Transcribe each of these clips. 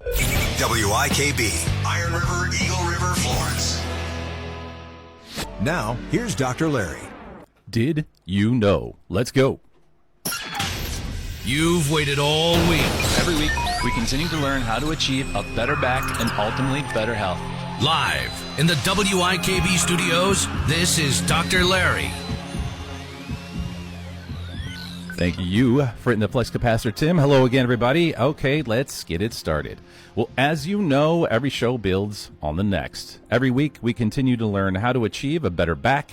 WIKB, Iron River, Eagle River, Florence. Now, here's Dr. Larry. Did you know? Let's go. You've waited all week. Every week, we continue to learn how to achieve a better back and ultimately better health. Live in the WIKB studios, this is Dr. Larry. Thank you for hitting the flex capacitor, Tim. Hello again, everybody. Okay, let's get it started. Well, as you know, every show builds on the next. Every week, we continue to learn how to achieve a better back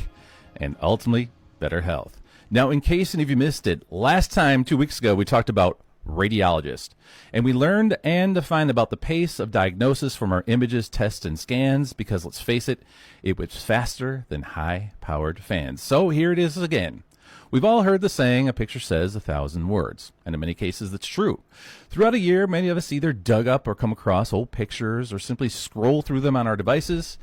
and ultimately better health. Now, in case any of you missed it, last time, 2 weeks ago, we talked about radiologist. And we learned and defined about the pace of diagnosis from our images, tests, and scans, because let's face it, it was faster than high-powered fans. So here it is again. We've all heard the saying, a picture says 1,000 words, and in many cases that's true. Throughout a year, many of us either dug up or come across old pictures or simply scroll through them on our devices,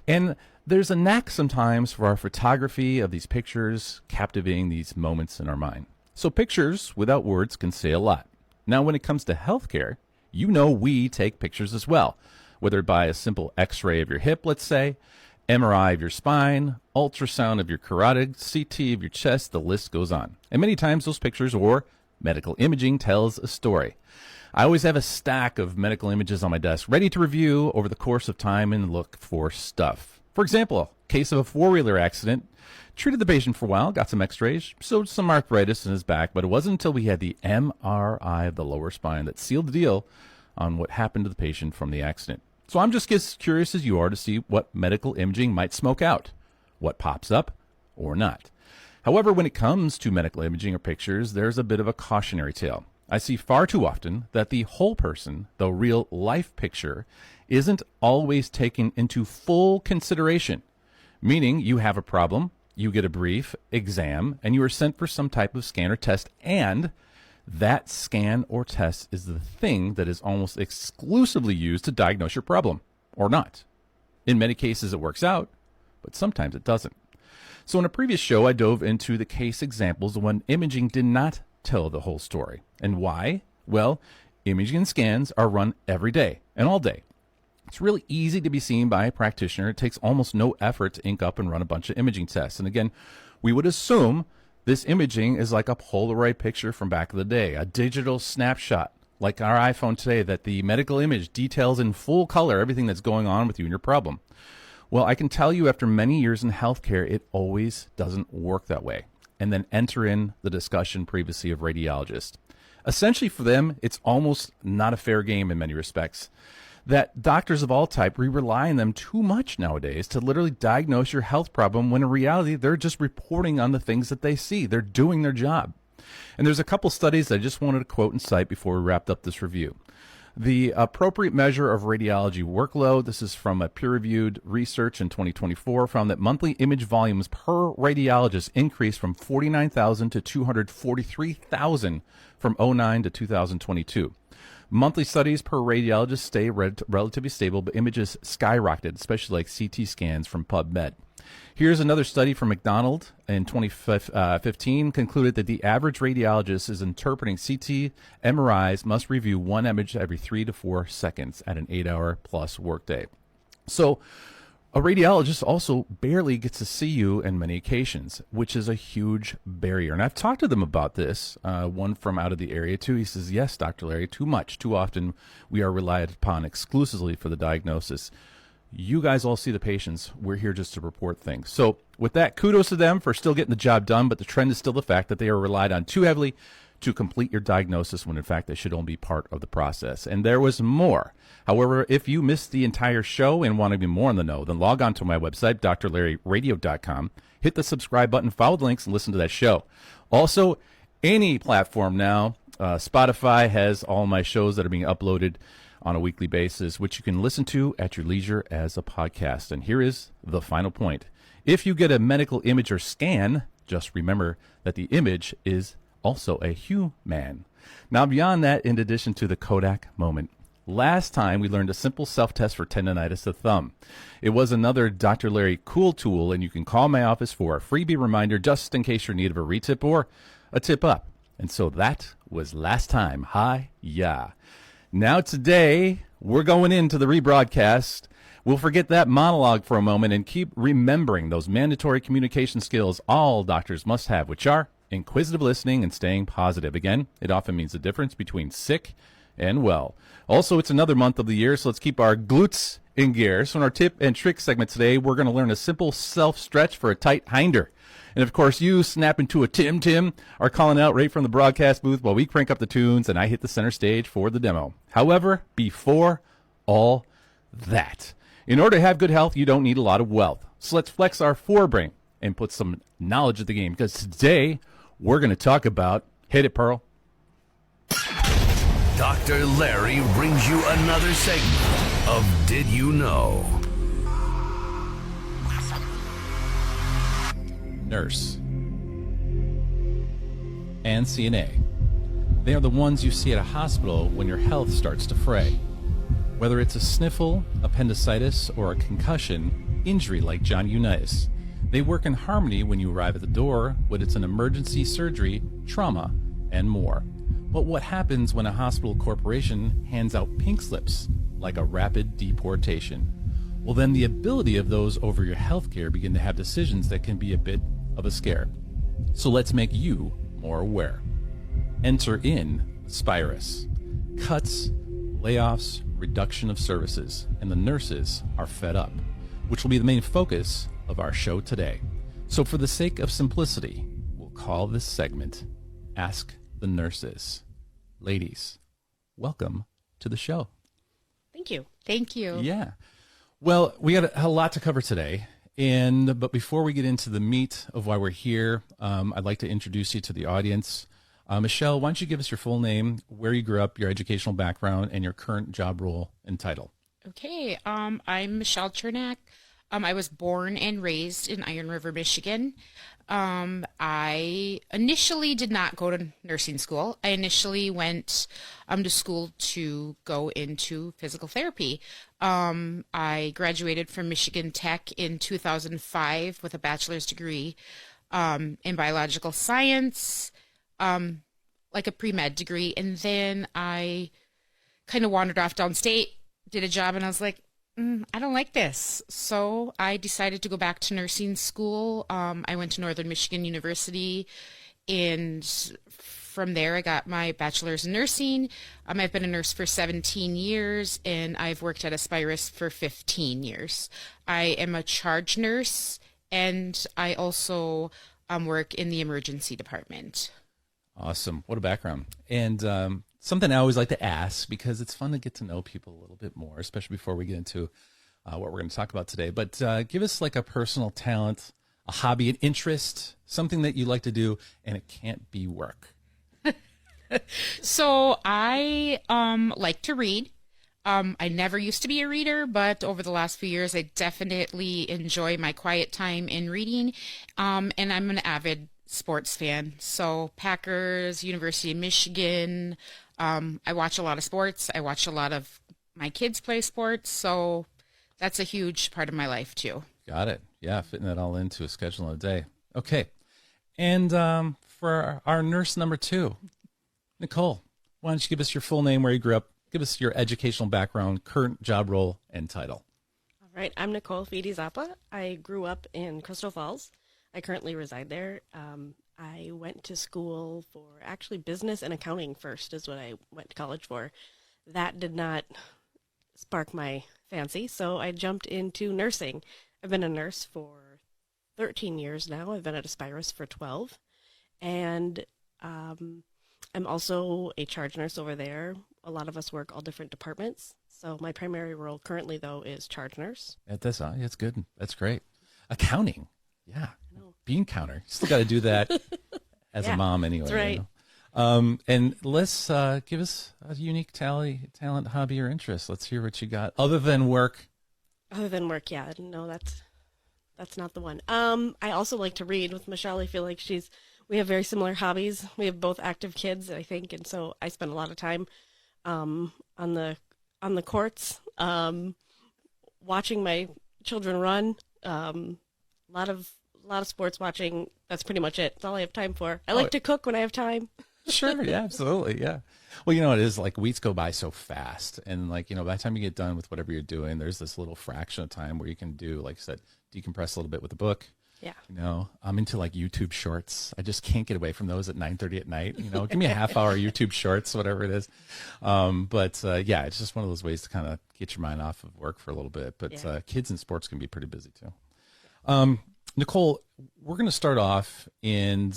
and there's a knack sometimes for our photography of these pictures captivating these moments in our mind. So pictures without words can say a lot. Now when it comes to healthcare, you know we take pictures as well, whether by a simple x-ray of your hip, let's say, MRI of your spine, ultrasound of your carotid, CT of your chest, the list goes on. And many times those pictures or medical imaging tells a story. I always have a stack of medical images on my desk ready to review over the course of time and look for stuff. For example, case of a four-wheeler accident, treated the patient for a while, got some x-rays, showed some arthritis in his back, but it wasn't until we had the MRI of the lower spine that sealed the deal on what happened to the patient from the accident. So I'm just as curious as you are to see what medical imaging might smoke out, what pops up or not. However, when it comes to medical imaging or pictures, there's a bit of a cautionary tale. I see far too often that the whole person, the real life picture, isn't always taken into full consideration, meaning you have a problem, you get a brief exam, and you are sent for some type of scan or test, and that scan or test is the thing that is almost exclusively used to diagnose your problem, or not. In many cases it works out, but sometimes it doesn't. So in a previous show I dove into the case examples when imaging did not tell the whole story. And why? Well, imaging and scans are run every day and all day. It's really easy to be seen by a practitioner. It takes almost no effort to ink up and run a bunch of imaging tests. And again, we would assume this imaging is like a Polaroid picture from back in the day, a digital snapshot, like our iPhone today, that the medical image details in full color everything that's going on with you and your problem. Well, I can tell you after many years in healthcare, it always doesn't work that way. And then enter in the discussion previously of radiologists. Essentially for them, it's almost not a fair game in many respects. That doctors of all type, we rely on them too much nowadays to literally diagnose your health problem when in reality they're just reporting on the things that they see. They're doing their job. And there's a couple studies I just wanted to quote and cite before we wrapped up this review. The appropriate measure of radiology workload, this is from a peer-reviewed research in 2024, found that monthly image volumes per radiologist increased from 49,000 to 243,000 from 2009 to 2022. Monthly studies per radiologist stay relatively stable, but images skyrocketed, especially like CT scans from PubMed. Here's another study from McDonald in 2015 concluded that the average radiologist is interpreting CT MRIs must review one image every 3 to 4 seconds at an 8-hour plus workday. So a radiologist also barely gets to see you on many occasions, which is a huge barrier. And I've talked to them about this, one from out of the area too. He says, yes, Dr. Larry, too much, too often we are relied upon exclusively for the diagnosis. You guys all see the patients. We're here just to report things. So with that, kudos to them for still getting the job done, but the trend is still the fact that they are relied on too heavily to complete your diagnosis when in fact they should only be part of the process. And there was more. However, if you missed the entire show and want to be more in the know, then log on to my website, drlarryradio.com, hit the subscribe button, follow the links, and listen to that show. Also, any platform now, Spotify has all my shows that are being uploaded on a weekly basis, which you can listen to at your leisure as a podcast. And here is the final point. If you get a medical image or scan, just remember that the image is also a human. Now, beyond that, in addition to the Kodak moment, last time we learned a simple self-test for tendonitis of thumb. It was another Dr. Larry cool tool, and you can call my office for a freebie reminder just in case you're in need of a retip or a tip up. And so that was last time. Hi-ya. Now today, we're going into the rebroadcast. We'll forget that monologue for a moment and keep remembering those mandatory communication skills all doctors must have, which are inquisitive listening and staying positive. Again, it often means the difference between sick and well. Also, it's another month of the year, so let's keep our glutes in gear. So in our tip and trick segment today, we're going to learn a simple self-stretch for a tight hinder. And of course, you snap into a Tim are calling out right from the broadcast booth while we crank up the tunes and I hit the center stage for the demo. However, before all that, in order to have good health, you don't need a lot of wealth. So let's flex our forebrain and put some knowledge at the game, because today we're going to talk about, hit it, Pearl. Dr. Larry brings you another segment of Did You Know? Nurse and CNA. They are the ones you see at a hospital when your health starts to fray. Whether it's a sniffle, appendicitis, or a concussion injury like John UNITIS, they work in harmony when you arrive at the door, whether it's an emergency surgery, trauma, and more. But what happens when a hospital corporation hands out pink slips, like a rapid deportation? Well, then the ability of those over your healthcare begin to have decisions that can be a bit of a scare. So let's make you more aware. Enter in ASPIRUS. Cuts, layoffs, reduction of services, and the nurses are fed up, which will be the main focus of our show today. So for the sake of simplicity, we'll call this segment Ask the Nurses. Ladies, welcome to the show. Thank you. Thank you. Yeah. Well, we got a lot to cover today. But before we get into the meat of why we're here, I'd like to introduce you to the audience. Michelle, why don't you give us your full name, where you grew up, your educational background, and your current job role and title? Okay. I'm Michelle Chernak. I was born and raised in Iron River, Michigan. I initially did not go to nursing school. I initially went to school to go into physical therapy. I graduated from Michigan Tech in 2005 with a bachelor's degree in biological science, like a pre-med degree. And then I kind of wandered off downstate, did a job, and I was like, I don't like this. So I decided to go back to nursing school. I went to Northern Michigan University, and from there I got my bachelor's in nursing. I've been a nurse for 17 years, and I've worked at ASPIRUS for 15 years. I am a charge nurse, and I also work in the emergency department. Awesome. What a background. And something I always like to ask, because it's fun to get to know people a little bit more, especially before we get into what we're going to talk about today. But give us like a personal talent, a hobby, an interest, something that you like to do, and it can't be work. So I like to read. I never used to be a reader, but over the last few years, I definitely enjoy my quiet time in reading. And I'm an avid sports fan. So Packers, University of Michigan. I watch a lot of sports. I watch a lot of my kids play sports. So that's a huge part of my life too. Got it. Yeah, fitting that all into a schedule in a day. Okay. And for our nurse number 2, Nicole, why don't you give us your full name, where you grew up, give us your educational background, current job role, and title. All right. I'm Nicole Fidi-Zappa. I grew up in Crystal Falls. I currently reside there. I went to school for actually business and accounting first is what I went to college for. That did not spark my fancy, so I jumped into nursing. I've been a nurse for 13 years now. I've been at ASPIRUS for 12. And I'm also a charge nurse over there. A lot of us work all different departments. So my primary role currently, though, is charge nurse. That's good. That's great. Accounting. Yeah. Bean counter. Still got to do that as a mom anyway. That's right. You know? And let's give us a unique talent, hobby, or interest. Let's hear what you got other than work. Other than work, yeah. No, that's not the one. I also like to read with Michelle. I feel like we have very similar hobbies. We have both active kids, I think, and so I spend a lot of time on the courts, watching my children run. A lot of sports watching. That's pretty much it. That's all I have time for. I like to cook when I have time. Sure. Yeah, absolutely. Yeah. Well, it is like weeks go by so fast. And like, by the time you get done with whatever you're doing, there's this little fraction of time where you can do, like I said, decompress a little bit with a book. Yeah. I'm into like YouTube shorts. I just can't get away from those at 9:30 at night. Give me a half hour YouTube shorts, whatever it is. Yeah, it's just one of those ways to kind of get your mind off of work for a little bit. But kids in sports can be pretty busy too. Nicole, we're going to start off, and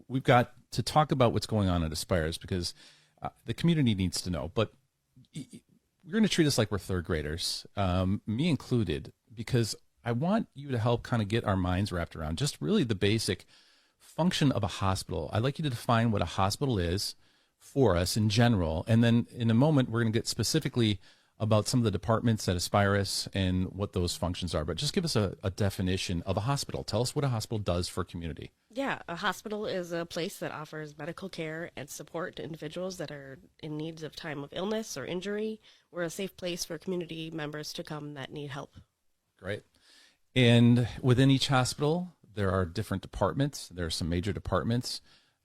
we've got to talk about what's going on at Aspirus because the community needs to know. But we're going to treat us like we're third graders, me included, because I want you to help kind of get our minds wrapped around just really the basic function of a hospital. I'd like you to define what a hospital is for us in general, and then in a moment we're going to get specifically about some of the departments at Aspirus and what those functions are. But just give us a definition of a hospital. Tell us what a hospital does for community. Yeah, a hospital is a place that offers medical care and support to individuals that are in needs of time of illness or injury. We're a safe place for community members to come that need help. Great. And within each hospital, there are different departments. There are some major departments.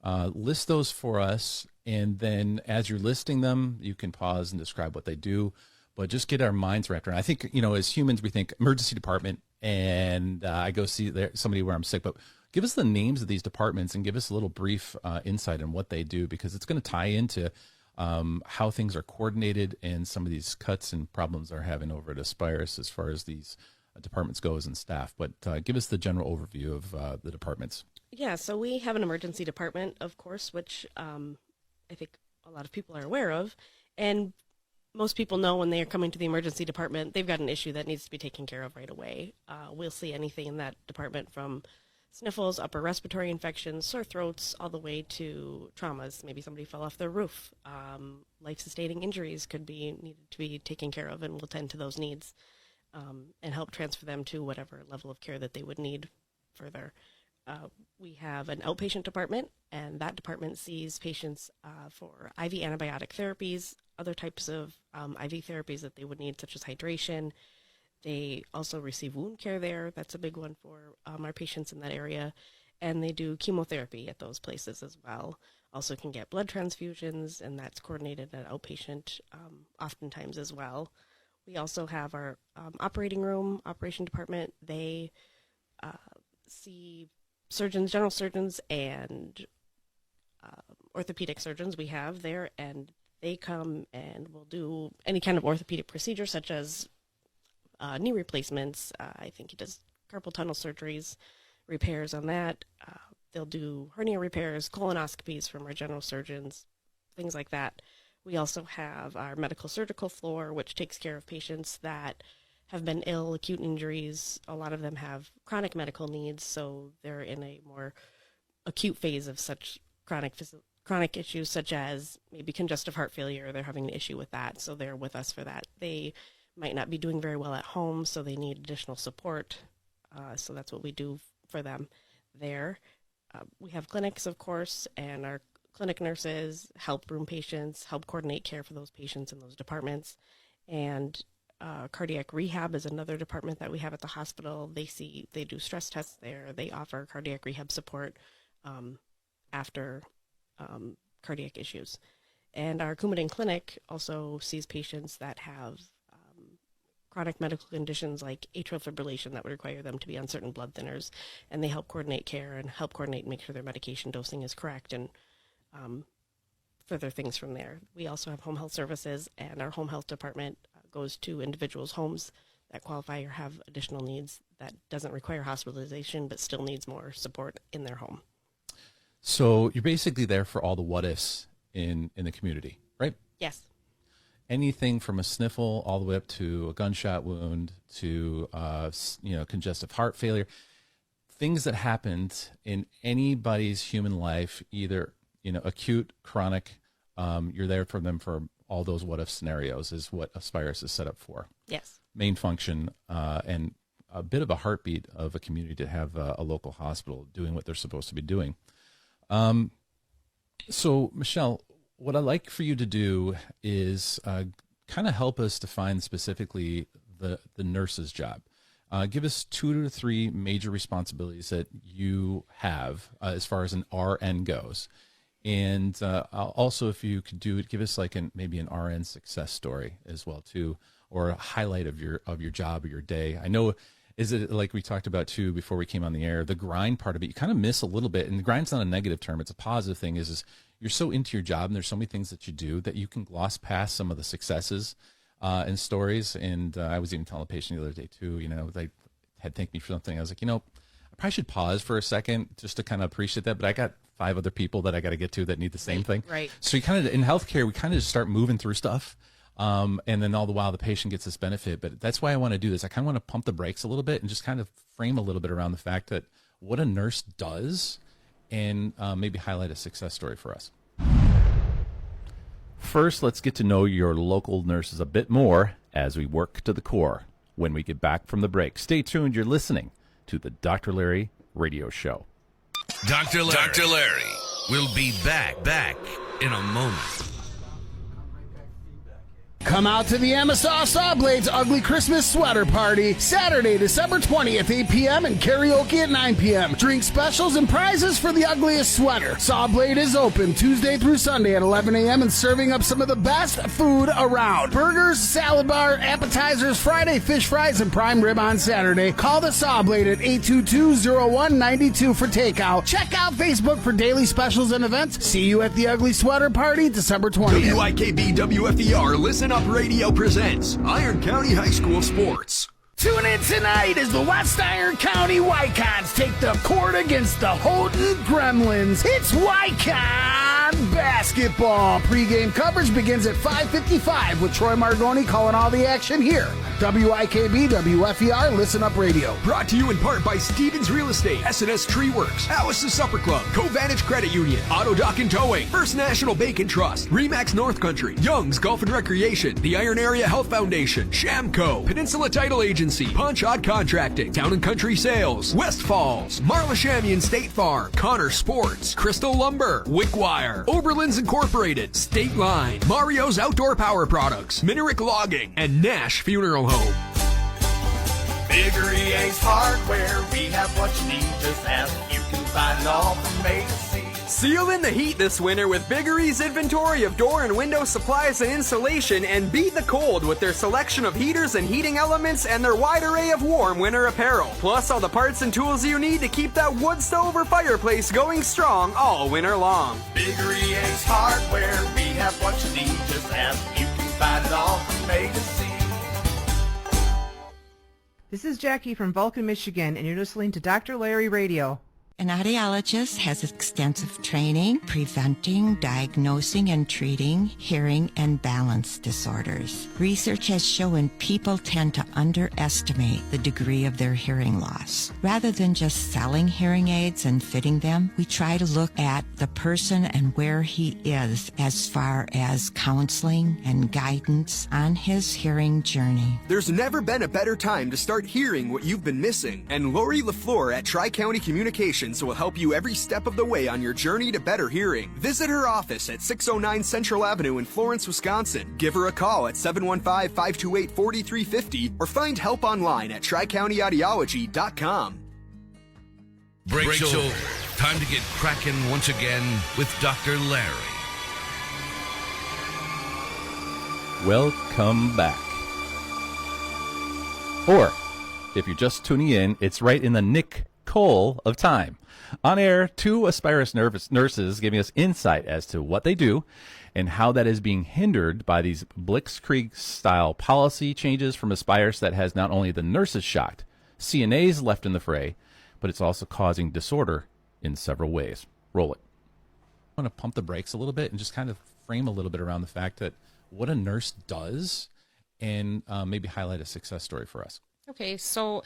List those for us, and then as you're listing them, you can pause and describe what they do, but just get our minds wrapped around. I think, as humans, we think emergency department, and I go see somebody where I'm sick, but give us the names of these departments and give us a little brief insight on what they do, because it's going to tie into how things are coordinated and some of these cuts and problems they're having over at Aspirus as far as these departments goes and staff. But give us the general overview of the departments. Yeah, so we have an emergency department, of course, which I think a lot of people are aware of. And most people know when they are coming to the emergency department, they've got an issue that needs to be taken care of right away. We'll see anything in that department from sniffles, upper respiratory infections, sore throats, all the way to traumas. Maybe somebody fell off their roof. Life-sustaining injuries could be needed to be taken care of, and we'll tend to those needs and help transfer them to whatever level of care that they would need further. We have an outpatient department, and that department sees patients for IV antibiotic therapies, other types of IV therapies that they would need, such as hydration. They also receive wound care there. That's a big one for our patients in that area. And they do chemotherapy at those places as well. Also can get blood transfusions, and that's coordinated at outpatient oftentimes as well. We also have our operating room, operation department. They see surgeons, general surgeons, and orthopedic surgeons we have there, and they come and will do any kind of orthopedic procedure, such as knee replacements. I think he does carpal tunnel surgeries, repairs on that. They'll do hernia repairs, colonoscopies from our general surgeons, things like that. We also have our medical surgical floor, which takes care of patients that have been ill, acute injuries. A lot of them have chronic medical needs, so they're in a more acute phase of such chronic issues, such as maybe congestive heart failure. They're having an issue with that, so they're with us for that. They might not be doing very well at home, so they need additional support. So that's what we do for them there. We have clinics, of course, and our clinic nurses help room patients, help coordinate care for those patients in those departments. And cardiac rehab is another department that we have at the hospital. They do stress tests there. They offer cardiac rehab support after cardiac issues. And our Coumadin clinic also sees patients that have chronic medical conditions like atrial fibrillation that would require them to be on certain blood thinners, and they help coordinate care and help coordinate and make sure their medication dosing is correct, and further things from there. We also have home health services, and our home health department goes to individuals' homes that qualify or have additional needs that doesn't require hospitalization but still needs more support in their home. So you're basically there for all the what-ifs in the community, right? Yes. Anything from a sniffle all the way up to a gunshot wound to congestive heart failure, things that happened in anybody's human life, either acute, chronic. You're there for them for all those what if scenarios is what Aspirus is set up for. Yes. Main function and a bit of a heartbeat of a community to have a local hospital doing what they're supposed to be doing. So Michelle, what I'd like for you to do is kind of help us define specifically the nurse's job. Give us 2 to 3 major responsibilities that you have as far as an RN goes. And also, if you could give us like maybe an RN success story as well too, or a highlight of your job or your day. I know, is it like we talked about too before we came on the air, the grind part of it, you kind of miss a little bit. And the grind's not a negative term; it's a positive thing. Is you're so into your job, and there's so many things that you do that you can gloss past some of the successes and stories. And I was even telling a patient the other day too. They had thanked me for something. I was like, I probably should pause for a second just to kind of appreciate that. But I got 5 other people that I got to get to that need the same thing. Right. So you kind of, in healthcare, we kind of just start moving through stuff. And then all the while the patient gets this benefit. But that's why I want to do this. I kind of want to pump the brakes a little bit and just kind of frame a little bit around the fact that what a nurse does, and maybe highlight a success story for us. First, let's get to know your local nurses a bit more as we work to the core. When we get back from the break, stay tuned. You're listening to the Dr. Larry Radio Show. Dr. Larry will be back in a moment. Come out to the Amistad Saw Blades Ugly Christmas Sweater Party, Saturday, December 20th, 8 p.m. and karaoke at 9 p.m. Drink specials and prizes for the ugliest sweater. Saw Blade is open Tuesday through Sunday at 11 a.m. and serving up some of the best food around. Burgers, salad bar, appetizers, Friday fish fries, and prime rib on Saturday. Call the Saw Blade at 822-0192 for takeout. Check out Facebook for daily specials and events. See you at the Ugly Sweater Party, December 20th. WIKB WFER Listen Up Radio presents Iron County High School Sports. Tune in tonight as the West Iron County Wycons take the court against the Houghton Gremlins. It's Wycon basketball. Pre-game coverage begins at 5:55 with Troy Margoni calling all the action here. WIKB WFER Listen Up Radio. Brought to you in part by Stevens Real Estate, SNS Tree Works, Alice's Supper Club, Covantage Credit Union, Auto Dock and Towing, First National Bacon Trust, Remax North Country, Young's Golf and Recreation, the Iron Area Health Foundation, Shamco, Peninsula Title Agency, Ponchod Contracting, Town and Country Sales, West Falls, Marla Shamian State Farm, Connor Sports, Crystal Lumber, Wickwire, Oberlin's Incorporated, State Line, Mario's Outdoor Power Products, Minerick Logging, and Nash Funeral Home. Bigger EA's Hardware, we have what you need, just ask. You can find it all from A to Z. Seal in the heat this winter with Biggery's inventory of door and window supplies and insulation, and beat the cold with their selection of heaters and heating elements and their wide array of warm winter apparel. Plus all the parts and tools you need to keep that wood stove or fireplace going strong all winter long. Bigger EA's Hardware, we have what you need, just ask. You can find it all from A to Z. This is Jackie from Vulcan, Michigan, and you're listening to Dr. Larry Radio. An audiologist has extensive training preventing, diagnosing, and treating hearing and balance disorders. Research has shown people tend to underestimate the degree of their hearing loss. Rather than just selling hearing aids and fitting them, we try to look at the person and where he is as far as counseling and guidance on his hearing journey. There's never been a better time to start hearing what you've been missing, and Lori LaFleur at Tri-County Communications will help you every step of the way on your journey to better hearing. Visit her office at 609 Central Avenue in Florence, Wisconsin. Give her a call at 715-528-4350 or find help online at tricountyaudiology.com. Break's over. Time to get cracking once again with Dr. Larry. Welcome back. Or, if you're just tuning in, it's right in the Nick Cole of time. On air, 2 Aspirus nurses giving us insight as to what they do and how that is being hindered by these Blitzkrieg-style policy changes from Aspirus that has not only the nurses shocked, CNAs left in the fray, but it's also causing disorder in several ways. Roll it. I want to pump the brakes a little bit and just kind of frame a little bit around the fact that what a nurse does, and maybe highlight a success story for us. Okay, so,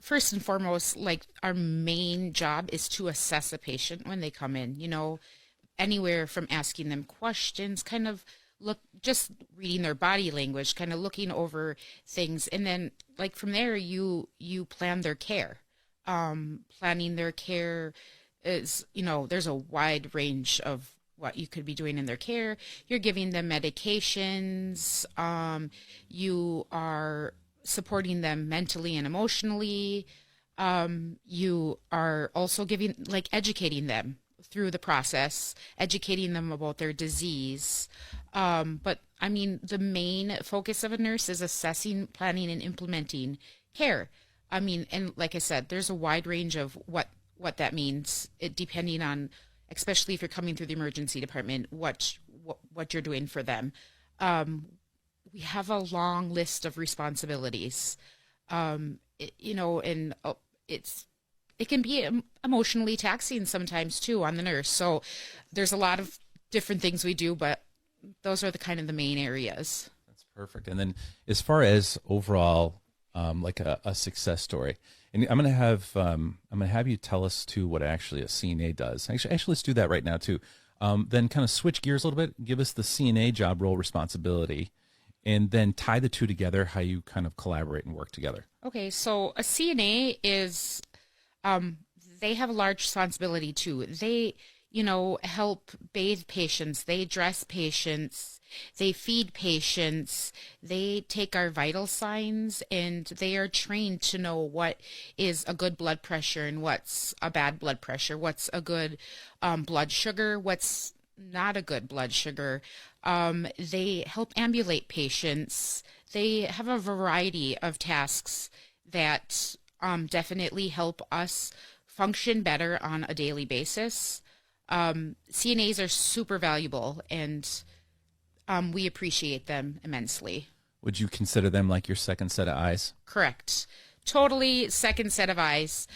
first and foremost, like our main job is to assess a patient when they come in, anywhere from asking them questions, kind of just reading their body language, kind of looking over things. And then like from there, you plan their care. Planning their care is, there's a wide range of what you could be doing in their care. You're giving them medications. You are supporting them mentally and emotionally. You are also educating them through the process, educating them about their disease. But I mean, the main focus of a nurse is assessing, planning, and implementing care. I mean, and like I said, there's a wide range of what that means, depending on, especially if you're coming through the emergency department, what you're doing for them. We have a long list of responsibilities, you know, and it can be emotionally taxing sometimes too on the nurse. So there's a lot of different things we do, but those are the main areas. That's perfect. And then as far as overall, like a success story, and I'm going to have you tell us too what actually a CNA does. Actually, let's do that right now too. Then kind of switch gears a little bit, give us the CNA job role responsibility, and then tie the two together, how you kind of collaborate and work together. Okay, so a CNA is, they have a large responsibility too. They, you know, help bathe patients, they dress patients, they feed patients, they take our vital signs, and they are trained to know what is a good blood pressure and what's a bad blood pressure, what's a good blood sugar, what's not a good blood sugar. They help ambulate patients. They have a variety of tasks that definitely help us function better on a daily basis. CNAs are super valuable, and we appreciate them immensely. Would you consider them like your second set of eyes? Correct. Totally second set of eyes.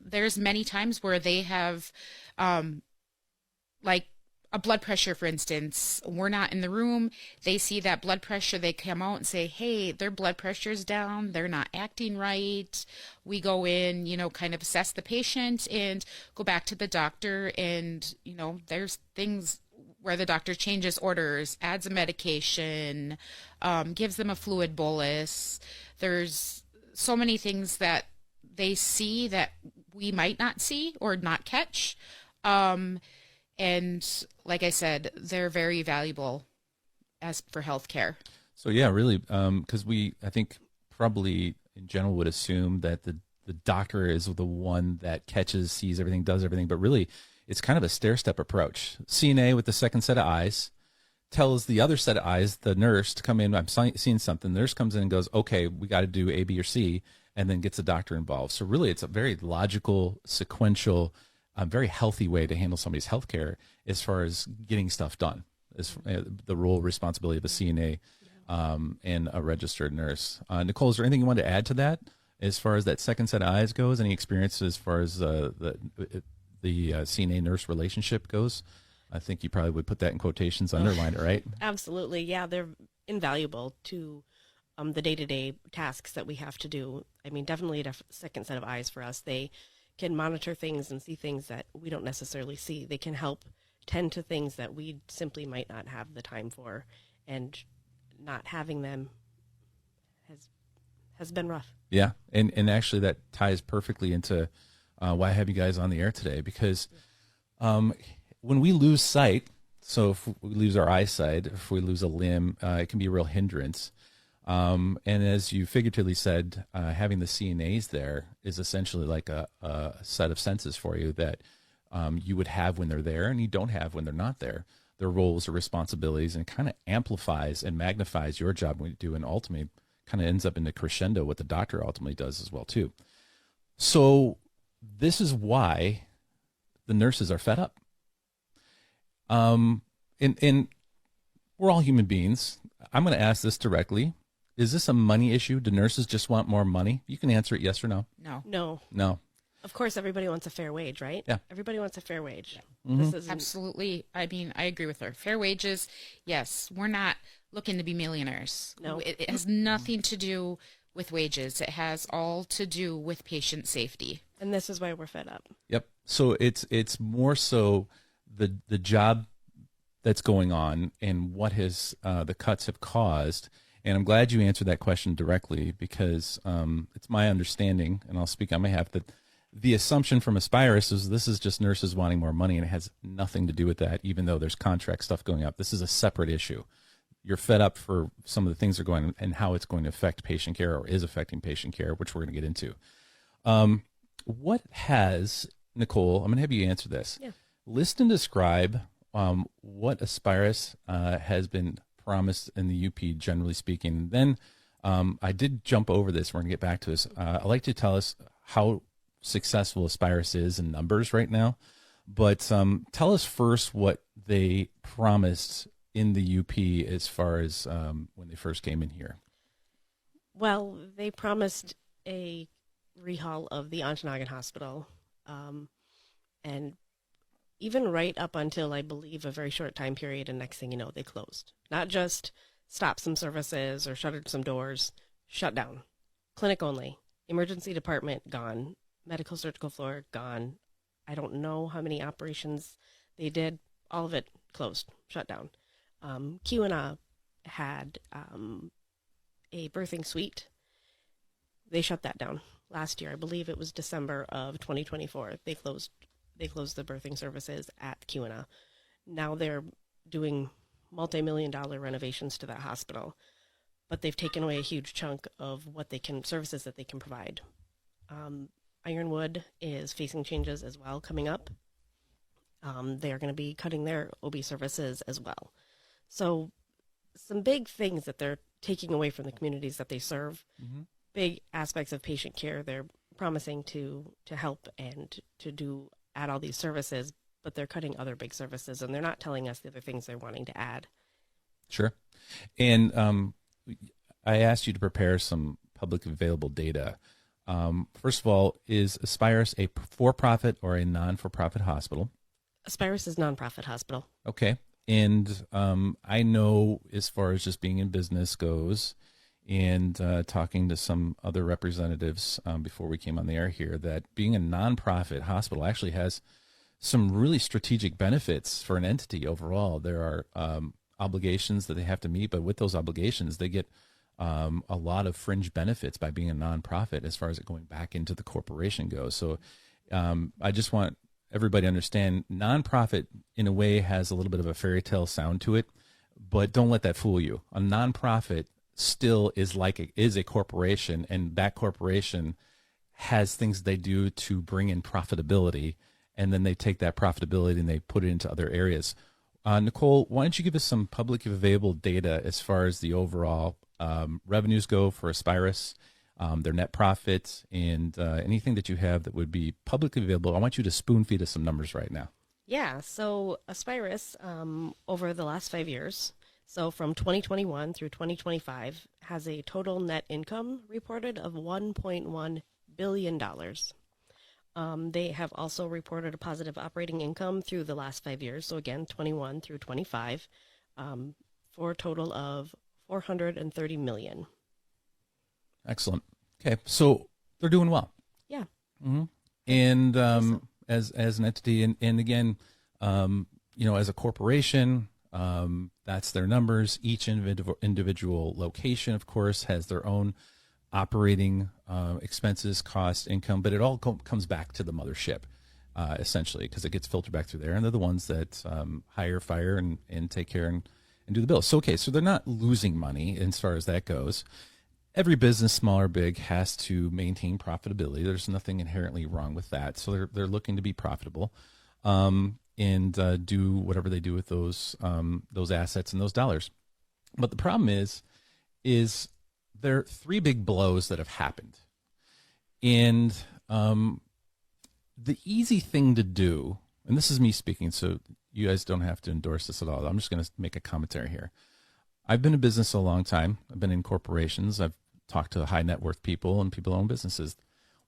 There's many times where they have, like a blood pressure, for instance. We're not in the room. They see that blood pressure. They come out and say, hey, their blood pressure's down. They're not acting right. We go in, you know, kind of assess the patient and go back to the doctor. And, you know, there's things where the doctor changes orders, adds a medication, gives them a fluid bolus. There's so many things that they see that we might not see or not catch. And like I said, they're very valuable as for healthcare. So yeah, really, because I think probably in general would assume that the doctor is the one that catches, sees everything, does everything, but really it's kind of a stair-step approach. CNA with the second set of eyes tells the other set of eyes, the nurse, to come in. I'm seeing something. The nurse comes in and goes, okay, we got to do A, B, or C, and then gets the doctor involved. So really it's a very logical, sequential, very healthy way to handle somebody's healthcare as far as getting stuff done. Is the role, responsibility of a CNA and a registered nurse. Nicole, is there anything you want to add to that as far as that second set of eyes goes? Any experience as far as the CNA nurse relationship goes? I think you probably would put that in quotations, underline it, right? Absolutely, yeah. They're invaluable to the day-to-day tasks that we have to do. I mean, definitely a second set of eyes for us. They can monitor things and see things that we don't necessarily see. They can help tend to things that we simply might not have the time for, and not having them has been rough. Yeah, and actually that ties perfectly into why I have you guys on the air today, because when we lose sight, so if we lose our eyesight, if we lose a limb, it can be a real hindrance. And as you figuratively said, having the CNAs there is essentially like a set of senses for you that you would have when they're there and you don't have when they're not there. Their roles or responsibilities, and kind of amplifies and magnifies your job when you do, and ultimately kind of ends up in the crescendo what the doctor ultimately does as well too. So this is why the nurses are fed up. And we're all human beings. I'm going to ask this directly. Is this a money issue? Do nurses just want more money? You can answer it yes or no. No. Of course, everybody wants a fair wage, right? Yeah. Everybody wants a fair wage. Mm-hmm. This isn't... Absolutely. I mean, I agree with her. Fair wages, yes. We're not looking to be millionaires. No. It has nothing to do with wages. It has all to do with patient safety. And this is why we're fed up. Yep. So it's more so the job that's going on and what has the cuts have caused. And I'm glad you answered that question directly, because it's my understanding, and I'll speak on my behalf, that the assumption from ASPIRUS is this is just nurses wanting more money, and it has nothing to do with that, even though there's contract stuff going up. This is a separate issue. You're fed up for some of the things that are going on and how it's going to affect patient care, or is affecting patient care, which we're going to get into. What has, Nicole, I'm going to have you answer this. Yeah. list and describe what ASPIRUS has been promised in the UP, generally speaking. Then I did jump over this. We're going to get back to this. I'd like to tell us how successful ASPIRUS is in numbers right now. But tell us first what they promised in the UP as far as when they first came in here. Well, they promised a rehaul of the Ontonagon Hospital, and even right up until, I believe, a very short time period, and next thing you know, they closed. Not just stopped some services or shuttered some doors, shut down. Clinic only. Emergency department, gone. Medical surgical floor, gone. I don't know how many operations they did. All of it closed, shut down. QNA had a birthing suite. They shut that down last year. I believe it was December of 2024. They closed the birthing services at QNA. Now they're doing multi-million-dollar renovations to that hospital, but they've taken away a huge chunk of services that they can provide. Ironwood is facing changes as well coming up. They are going to be cutting their OB services as well. So some big things that they're taking away from the communities that they serve, big aspects of patient care they're promising to help and to add all these services, but they're cutting other big services, and they're not telling us the other things they're wanting to add. Sure. And I asked you to prepare some public available data. First of all, is ASPIRUS a for-profit or a non-for-profit hospital? ASPIRUS is nonprofit hospital. Okay. And I know, as far as just being in business goes, and talking to some other representatives before we came on the air here, that being a nonprofit hospital actually has some really strategic benefits for an entity overall. There are obligations that they have to meet, but with those obligations, they get a lot of fringe benefits by being a nonprofit as far as it going back into the corporation goes. So I just want everybody to understand, nonprofit in a way has a little bit of a fairy tale sound to it, but don't let that fool you. A nonprofit still is a corporation, and that corporation has things they do to bring in profitability, and then they take that profitability and they put it into other areas. Nicole, why don't you give us some publicly available data as far as the overall revenues go for ASPIRUS, their net profits, and anything that you have that would be publicly available. I want you to spoon feed us some numbers right now. Yeah, so ASPIRUS, over the last 5 years, so from 2021 through 2025, has a total net income reported of $1.1 billion. They have also reported a positive operating income through the last 5 years, so again, 21 through 25, for a total of $430 million. Excellent. Okay, so they're doing well. Yeah. Mm-hmm. And as an entity, and again, as a corporation, that's their numbers. Each individual location, of course, has their own operating expenses, cost, income, but it all comes back to the mothership, essentially, because it gets filtered back through there, and they're the ones that hire, fire, and take care and do the bills. So, okay, so they're not losing money as far as that goes. Every business, small or big, has to maintain profitability. There's nothing inherently wrong with that. So they're looking to be profitable, and do whatever they do with those assets and those dollars. But the problem is there are three big blows that have happened. And the easy thing to do, and this is me speaking, so you guys don't have to endorse this at all. I'm just going to make a commentary here. I've been in business a long time. I've been in corporations. I've talked to high net worth people and people who own businesses.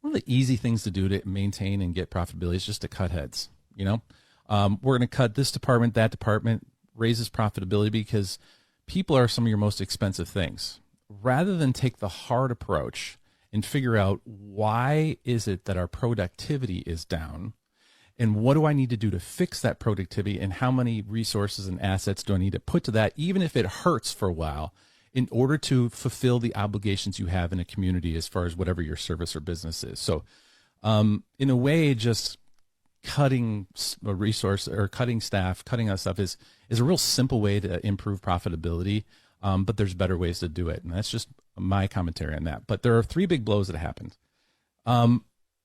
One of the easy things to do to maintain and get profitability is just to cut heads. We're going to cut this department, that department, raises profitability, because people are some of your most expensive things. Rather than take the hard approach and figure out why is it that our productivity is down, and what do I need to do to fix that productivity, and how many resources and assets do I need to put to that, even if it hurts for a while, in order to fulfill the obligations you have in a community as far as whatever your service or business is. So in a way, just cutting a resource or cutting staff, cutting out stuff is a real simple way to improve profitability, but there's better ways to do it. And that's just my commentary on that. But there are three big blows that happened.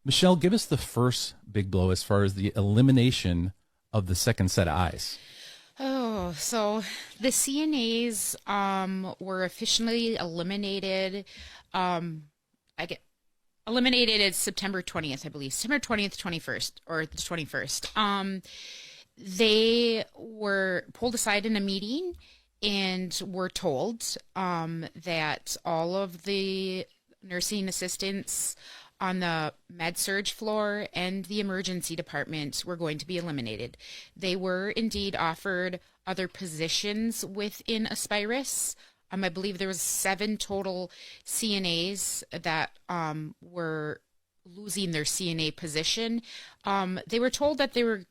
Michelle, give us the first big blow as far as the elimination of the second set of eyes? Oh, so the CNAs were officially eliminated. Eliminated at September 20th, I believe. September 20th, 21st, or the 21st. They were pulled aside in a meeting and were told that all of the nursing assistants on the med-surg floor and the emergency department were going to be eliminated. They were indeed offered other positions within ASPIRUS. I believe there was 7 total CNAs that were losing their CNA position. They were told that they were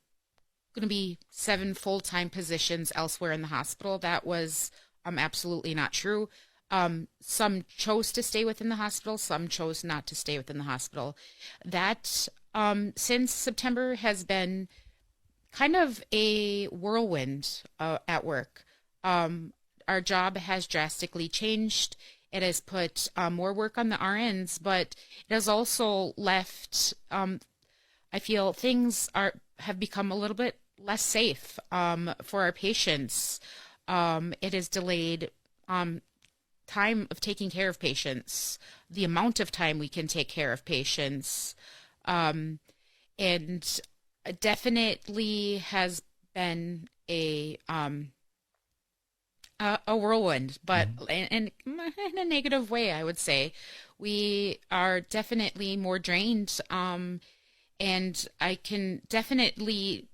going to be 7 full-time positions elsewhere in the hospital. That was absolutely not true. Some chose to stay within the hospital. Some chose not to stay within the hospital. That, since September, has been kind of a whirlwind at work. Our job has drastically changed. It has put more work on the RNs, but it has also left, I feel, things have become a little bit less safe for our patients. It has delayed time of taking care of patients, the amount of time we can take care of patients, and definitely has been a whirlwind, but in a negative way, I would say. We are definitely more drained, and I can definitely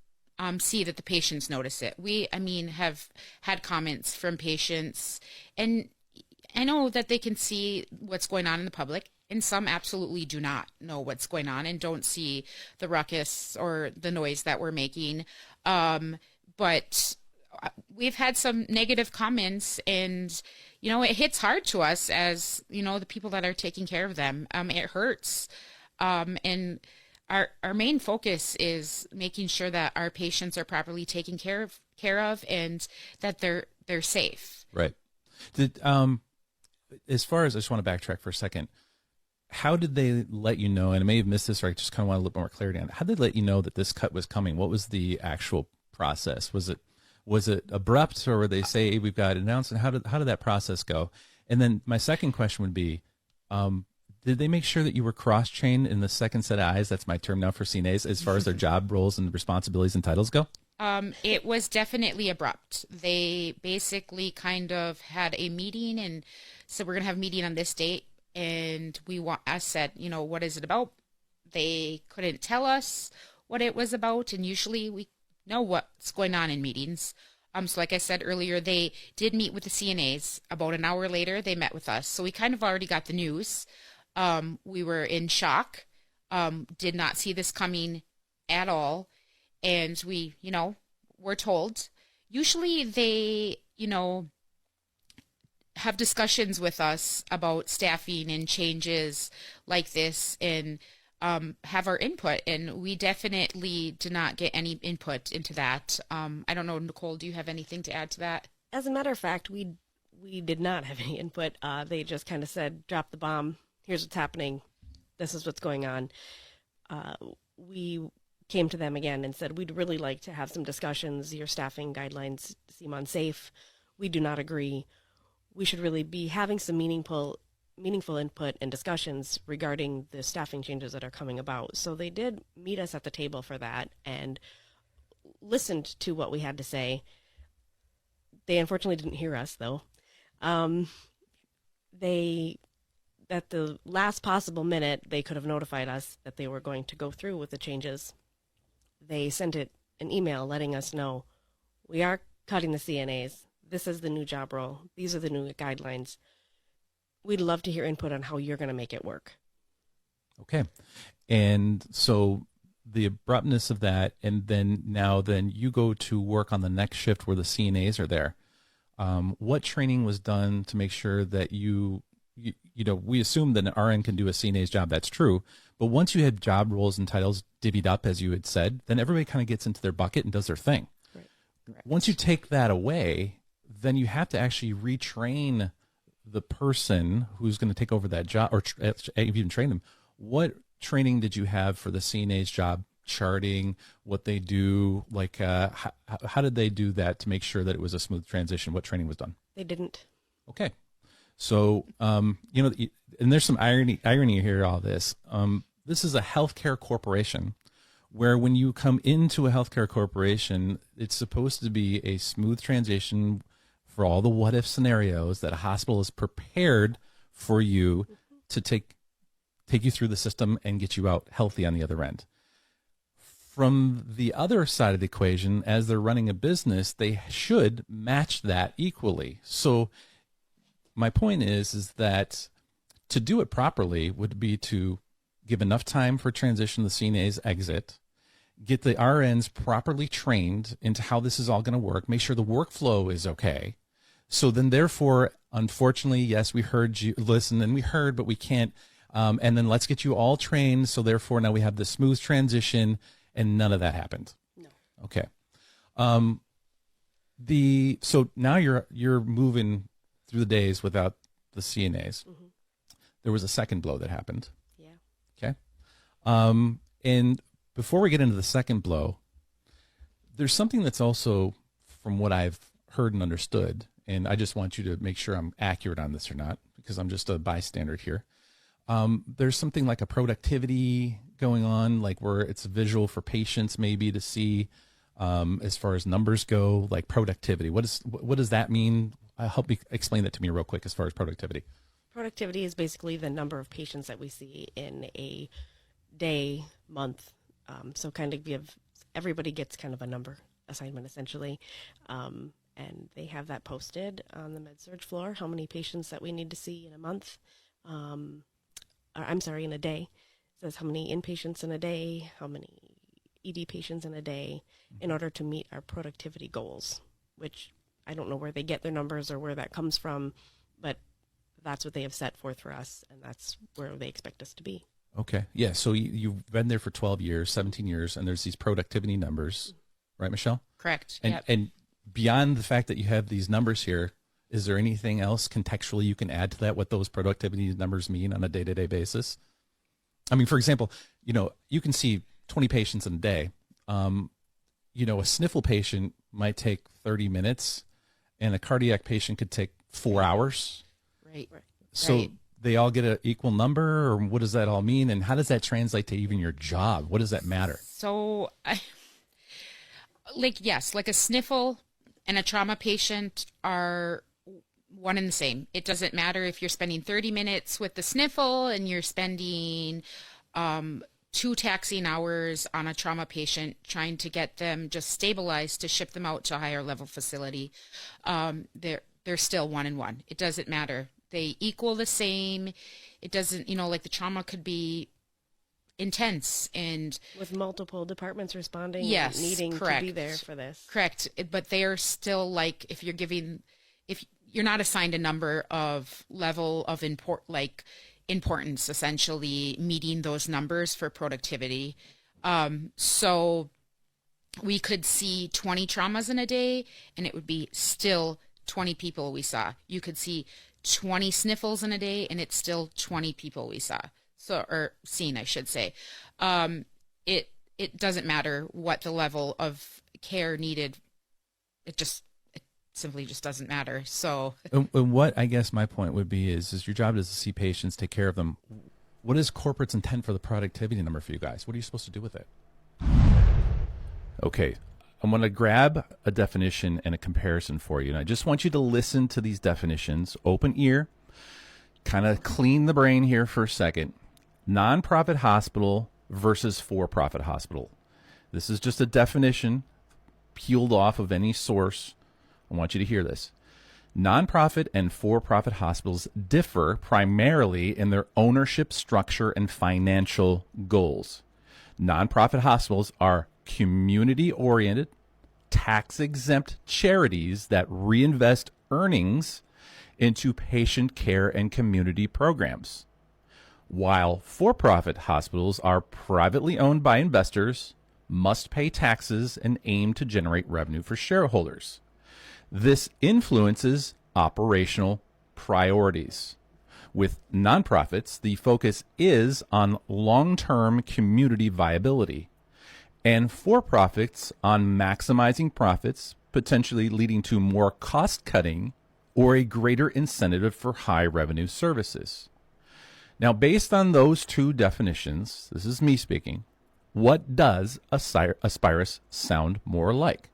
see that the patients notice it. We, have had comments from patients, and I know that they can see what's going on in the public, and some absolutely do not know what's going on and don't see the ruckus or the noise that we're making. But we've had some negative comments, and, it hits hard to us as, the people that are taking care of them. It hurts. And our main focus is making sure that our patients are properly taken care of and that they're safe. Right. As far as, I just want to backtrack for a second. How did they let you know, and I may have missed this, or I just kind of want a little bit more clarity on it. How did they let you know that this cut was coming? What was the actual process? Was it abrupt, or were they say, hey, we've got it announced? And how did that process go? And then my second question would be, did they make sure that you were cross-trained in the second set of eyes? That's my term now for CNAs, as far as their job roles and responsibilities and titles go? It was definitely abrupt. They basically kind of had a meeting and said, we're going to have a meeting on this date. And I said, what is it about? They couldn't tell us what it was about. And usually we know what's going on in meetings. So like I said earlier, they did meet with the CNAs. About an hour later, they met with us. So we kind of already got the news. We were in shock, did not see this coming at all. And we, were told. Usually they, have discussions with us about staffing and changes like this and have our input. And we definitely did not get any input into that. I don't know, Nicole, do you have anything to add to that? As a matter of fact, we did not have any input. They just kind of said, drop the bomb. Here's what's happening. This is what's going on. We came to them again and said, we'd really like to have some discussions. Your staffing guidelines seem unsafe. We do not agree. We should really be having some meaningful input and discussions regarding the staffing changes that are coming about. So they did meet us at the table for that and listened to what we had to say. They unfortunately didn't hear us, though. At the last possible minute, they could have notified us that they were going to go through with the changes. They sent an email letting us know, we are cutting the CNAs. This is the new job role. These are the new guidelines. We'd love to hear input on how you're going to make it work. Okay. And so the abruptness of that, and then you go to work on the next shift where the CNAs are there. What training was done to make sure that we assume that an RN can do a CNA's job. That's true. But once you have job roles and titles divvied up, as you had said, then everybody kind of gets into their bucket and does their thing. Right. Once you take that away, then you have to actually retrain the person who's going to take over that job, or even train them. What training did you have for the CNA's job charting, what they do? Like, how did they do that to make sure that it was a smooth transition? What training was done? They didn't. Okay. So, you know, and there's some irony here, all this. This is a healthcare corporation where when you come into a healthcare corporation, it's supposed to be a smooth transition for all the what if scenarios that a hospital is prepared for you to take you through the system and get you out healthy on the other end. From the other side of the equation, as they're running a business, they should match that equally. So my point is that to do it properly would be to give enough time for transition, the CNA's exit, get the RNs properly trained into how this is all going to work, make sure the workflow is okay. So then therefore, unfortunately, yes, we heard you listen and we heard, but we can't. And then let's get you all trained. So therefore now we have the smooth transition, and none of that happened. No. Okay. So now you're moving through the days without the CNAs. Mm-hmm. There was a second blow that happened. Yeah. Okay. And before we get into the second blow, there's something that's also, from what I've heard and understood, and I just want you to make sure I'm accurate on this or not, because I'm just a bystander here. There's something like a productivity going on, like where it's visual for patients maybe to see, as far as numbers go, like productivity. What does that mean? Help me explain that to me real quick as far as productivity. Productivity is basically the number of patients that we see in a day, month. So kind of everybody gets kind of a number assignment essentially. And they have that posted on the med-surg floor, how many patients that we need to see in a month. In a day. It says how many inpatients in a day, how many ED patients in a day, in order to meet our productivity goals, which I don't know where they get their numbers or where that comes from, but that's what they have set forth for us, and that's where they expect us to be. Okay. Yeah, so you've been there for 12 years, 17 years, and there's these productivity numbers, right, Michelle? Correct. And beyond the fact that you have these numbers here, is there anything else contextually you can add to that, what those productivity numbers mean on a day-to-day basis? I mean, for example, you know, you can see 20 patients in a day. You know, a SNIFFLE patient might take 30 minutes, and a cardiac patient could take 4 hours. Right. So they all get an equal number, or what does that all mean? And how does that translate to even your job? What does that matter? So, yes, like a SNIFFLE and a trauma patient are one and the same. It doesn't matter if you're spending 30 minutes with the SNIFFLE and you're spending 2 taxiing hours on a trauma patient trying to get them just stabilized to ship them out to a higher level facility. They're still one and one. It doesn't matter. They equal the same. It doesn't, like the trauma could be intense and with multiple departments responding, yes, and needing correct. To be there for this. Correct. But they are still like, if you're not assigned a number of level of importance, essentially meeting those numbers for productivity. So we could see 20 traumas in a day and it would be still 20 people we saw. You could see 20 SNIFFLEs in a day and it's still 20 people we saw. Or seen, I should say. It doesn't matter what the level of care needed. It simply just doesn't matter. So, and what I guess my point would be is your job is to see patients, take care of them. What is corporate's intent for the productivity number for you guys? What are you supposed to do with it? Okay, I'm going to grab a definition and a comparison for you, and I just want you to listen to these definitions. Open ear, kind of clean the brain here for a second. Nonprofit hospital versus for-profit hospital. This is just a definition peeled off of any source. I want you to hear this. Nonprofit and for-profit hospitals differ primarily in their ownership structure and financial goals. Nonprofit hospitals are community-oriented, tax-exempt charities that reinvest earnings into patient care and community programs, while for-profit hospitals are privately owned by investors, must pay taxes, and aim to generate revenue for shareholders. This influences operational priorities. With nonprofits, the focus is on long-term community viability. and for-profits on maximizing profits, potentially leading to more cost-cutting or a greater incentive for high-revenue services. Now, based on those two definitions, this is me speaking, what does ASPIRUS sound more like?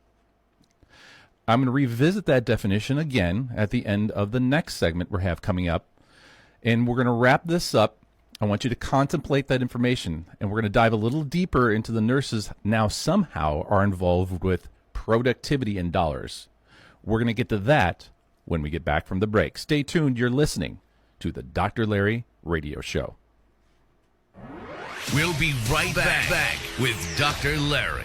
I'm going to revisit that definition again at the end of the next segment we have coming up, and we're going to wrap this up. I want you to contemplate that information, and we're going to dive a little deeper into the nurses now somehow are involved with productivity in dollars. We're going to get to that when we get back from the break. Stay tuned. You're listening to the Dr. Larry Radio Show. We'll be right back with Dr. Larry.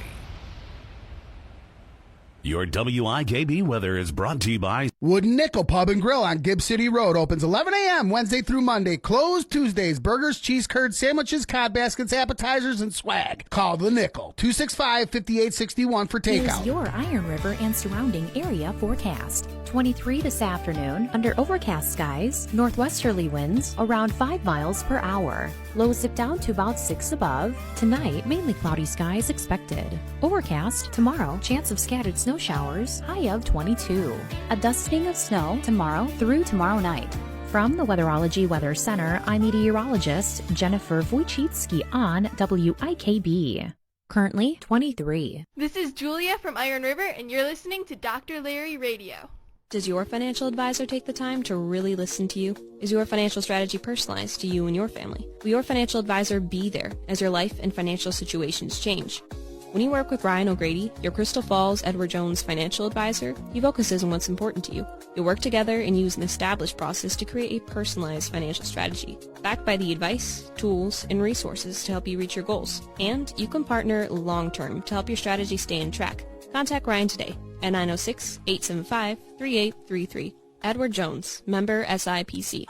Your WIKB weather is brought to you by Wooden Nickel Pub and Grill on Gibbs City Road. Opens 11 a.m. Wednesday through Monday. Closed Tuesdays. Burgers, cheese curds, sandwiches, cod baskets, appetizers, and swag. Call the Nickel. 265-5861 for takeout. Here's your Iron River and surrounding area forecast. 23 this afternoon, under overcast skies, northwesterly winds around 5 miles per hour. Lows dip down to about 6 above. Tonight, mainly cloudy skies expected. Overcast tomorrow, chance of scattered snow showers, high of 22. A dusting of snow tomorrow through tomorrow night. From the Weatherology Weather Center, I'm meteorologist Jennifer Wojcicki on WIKB. Currently 23. This is Julia from Iron River, and you're listening to Dr. Larry Radio. Does your financial advisor take the time to really listen to you? Is your financial strategy personalized to you and your family? Will your financial advisor be there as your life and financial situations change? When you work with Ryan O'Grady, your Crystal Falls Edward Jones financial advisor, he focuses on what's important to you. You'll work together and use an established process to create a personalized financial strategy, backed by the advice, tools, and resources to help you reach your goals. And you can partner long-term to help your strategy stay on track. Contact Ryan today at 906-875-3833. Edward Jones, member SIPC.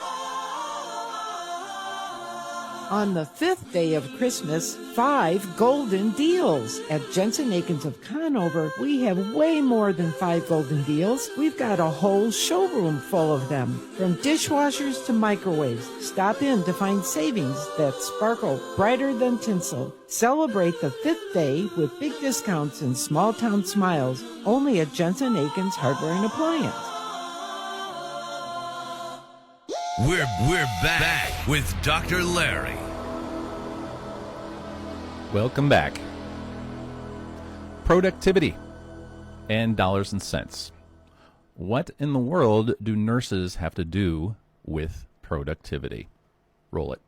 On the 5th day of Christmas, 5 golden deals. At Jensen Akins of Conover, we have way more than 5 golden deals. We've got a whole showroom full of them. From dishwashers to microwaves, stop in to find savings that sparkle brighter than tinsel. Celebrate the 5th day with big discounts and small town smiles only at Jensen Akins Hardware and Appliance. We're back with Dr. Larry. Welcome back. Productivity and dollars and cents. What in the world do nurses have to do with productivity? Roll it.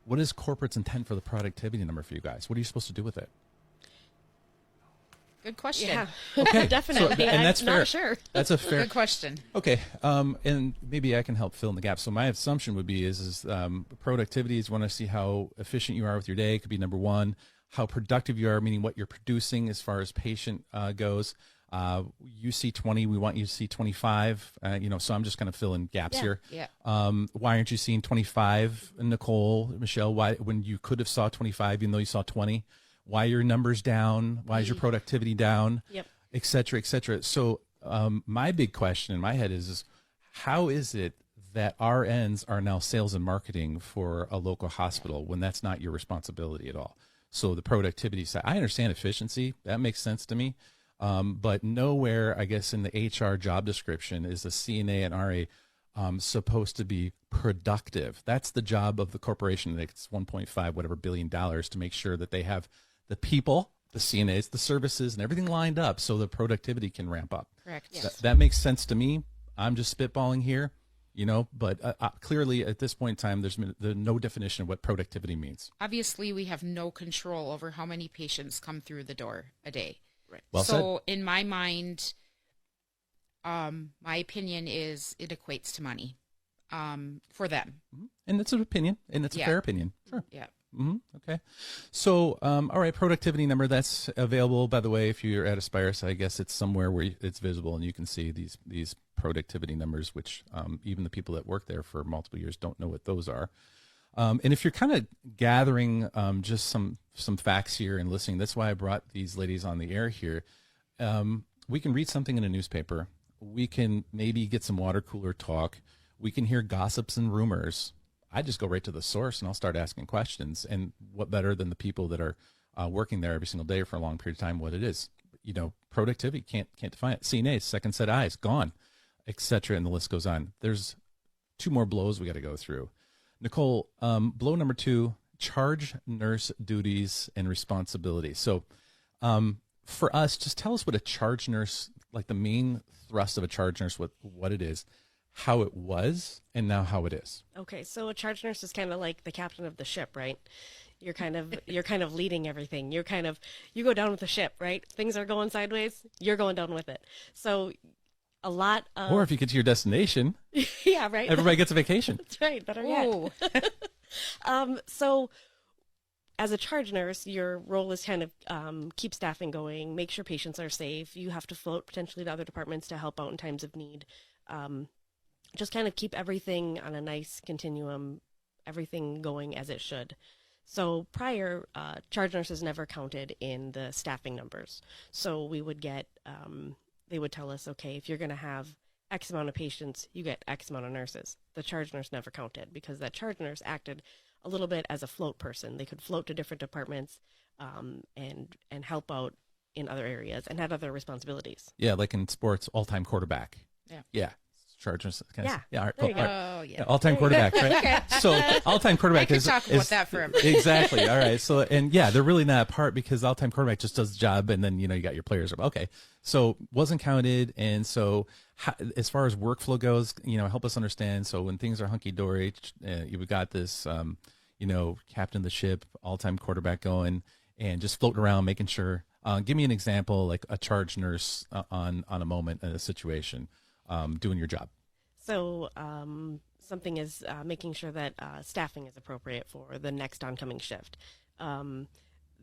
What is corporate's intent for the productivity number for you guys? What are you supposed to do with it? Good question. Yeah. Okay. Definitely. So, and that's fair. Not sure. That's a fair Good question. Okay. And maybe I can help fill in the gap. So my assumption would be is productivity is want to see how efficient you are with your day. It could be number one. How productive you are, meaning what you're producing as far as patient goes. You see 20, we want you to see 25. So I'm just going to fill in gaps here. Yeah. Why aren't you seeing 25, Nicole, Michelle? Why, when you could have saw 25, even though you saw 20? Why are your numbers down? Why is your productivity down? Yep. Et cetera, et cetera. So my big question in my head is how is it that RNs are now sales and marketing for a local hospital when that's not your responsibility at all? So the productivity side, I understand efficiency. That makes sense to me. But nowhere, I guess, in the HR job description is a CNA and RA supposed to be productive. That's the job of the corporation. It's $1.5 billion to make sure that they have the people, the CNAs, the services, and everything lined up so the productivity can ramp up. Correct. Yes. That makes sense to me. I'm just spitballing here, but clearly at this point in time, there's no definition of what productivity means. Obviously, we have no control over how many patients come through the door a day. Right. Well so in my mind, my opinion is it equates to money for them. And that's an opinion, and it's a fair opinion. Sure. Yeah. Okay. So, all right, productivity number, that's available, by the way, if you're at Aspirus, I guess it's somewhere where it's visible and you can see these productivity numbers, which even the people that work there for multiple years don't know what those are. And if you're kind of gathering just some facts here and listening, that's why I brought these ladies on the air here. We can read something in a newspaper. We can maybe get some water cooler talk. We can hear gossips and rumors. I just go right to the source and I'll start asking questions. And what better than the people that are working there every single day for a long period of time, what it is. You know, productivity, can't define it. CNA, second set of eyes, gone, etc. And the list goes on. There's 2 more blows we got to go through. Nicole, blow number 2, charge nurse duties and responsibilities. So for us, just tell us what a charge nurse, like the main thrust of a charge nurse, what it is, how it was, and now how it is. Okay, so a charge nurse is kind of like the captain of the ship, right? You're kind of leading everything. You go down with the ship, right? Things are going sideways, you're going down with it. So a lot of... Or if you get to your destination, yeah, right. Everybody gets a vacation. That's right. Better yet. So as a charge nurse, your role is kind of keep staffing going, make sure patients are safe. You have to float potentially to other departments to help out in times of need. Just kind of keep everything on a nice continuum, everything going as it should. So prior, charge nurses never counted in the staffing numbers. So we would get, they would tell us, okay, if you're going to have X amount of patients, you get X amount of nurses. The charge nurse never counted because that charge nurse acted a little bit as a float person. They could float to different departments and help out in other areas and had other responsibilities. Yeah, like in sports, all-time quarterback. Yeah. Chargers. Yeah. All right. There you go. Oh, yeah. All-time quarterback, right? Okay. So all-time quarterback I could talk about that forever. Exactly. All right. So, and yeah, they're really not apart because all-time quarterback just does the job, and then, you know, you got your players. Okay. So wasn't counted. And so as far as workflow goes, you know, help us understand. So when things are hunky-dory, you've got this, you know, captain of the ship, all-time quarterback going, and just floating around, making sure. Give me an example, like a charge nurse on a moment in a situation. Doing your job. So something is making sure that staffing is appropriate for the next oncoming shift. The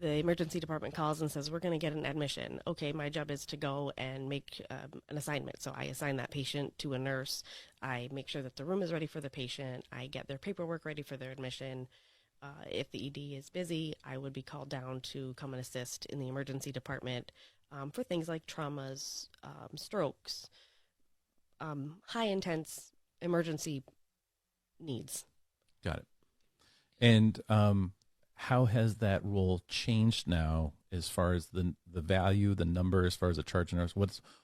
emergency department calls and says, we're going to get an admission. Okay, my job is to go and make an assignment. So I assign that patient to a nurse. I make sure that the room is ready for the patient. I get their paperwork ready for their admission. If the ED is busy, I would be called down to come and assist in the emergency department for things like traumas, strokes, high intense emergency needs. Got it. And how has that role changed now as far as the value, the number, as far as the charge nurse?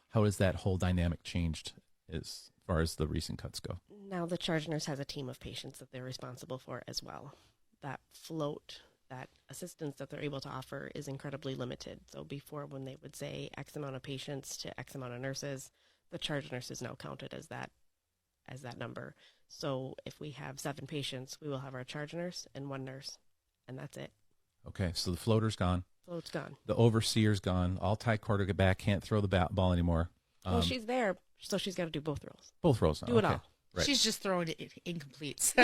How has that whole dynamic changed as far as the recent cuts go? Now the charge nurse has a team of patients that they're responsible for as well. That float, that assistance that they're able to offer is incredibly limited. So before, when they would say X amount of patients to X amount of nurses, the charge nurse is now counted as that number. So if we have 7 patients, we will have our charge nurse and 1 nurse, and that's it. Okay, so the floater's gone. Float's gone. The overseer's gone. All-tie quarterback can't throw the ball anymore. Well, she's there, so she's got to do both roles. Both roles now. Do it all. Right. She's just throwing it incompletes.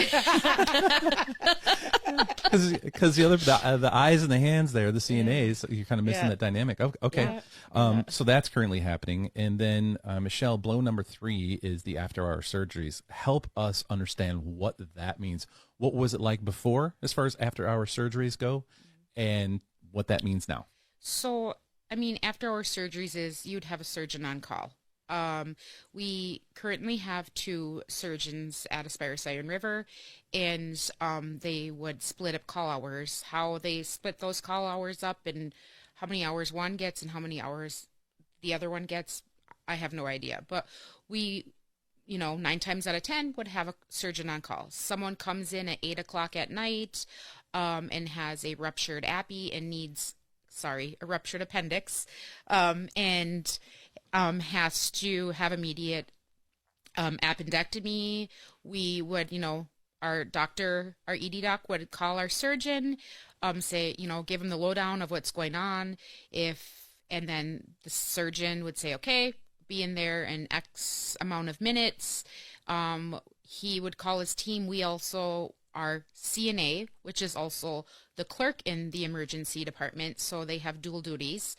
Because the eyes and the hands there, the CNAs, you're kind of missing that dynamic. Okay. Yeah. So that's currently happening. And then, Michelle, blow number 3 is the after-hour surgeries. Help us understand what that means. What was it like before as far as after-hour surgeries go, and what that means now? So, I mean, after-hour surgeries is you'd have a surgeon on call. We currently have 2 surgeons at ASPIRUS Iron River, and they would split up call hours. How they split those call hours up and how many hours one gets and how many hours the other one gets, I have no idea. But we, 9 times out of 10 would have a surgeon on call. Someone comes in at 8 o'clock at night and has a ruptured and needs, a ruptured appendix, and has to have immediate appendectomy. We would, our ED doc would call our surgeon, say, give him the lowdown of what's going on. And then the surgeon would say, okay, be in there in X amount of minutes. He would call his team. We also are CNA, which is also the clerk in the emergency department. So they have dual duties,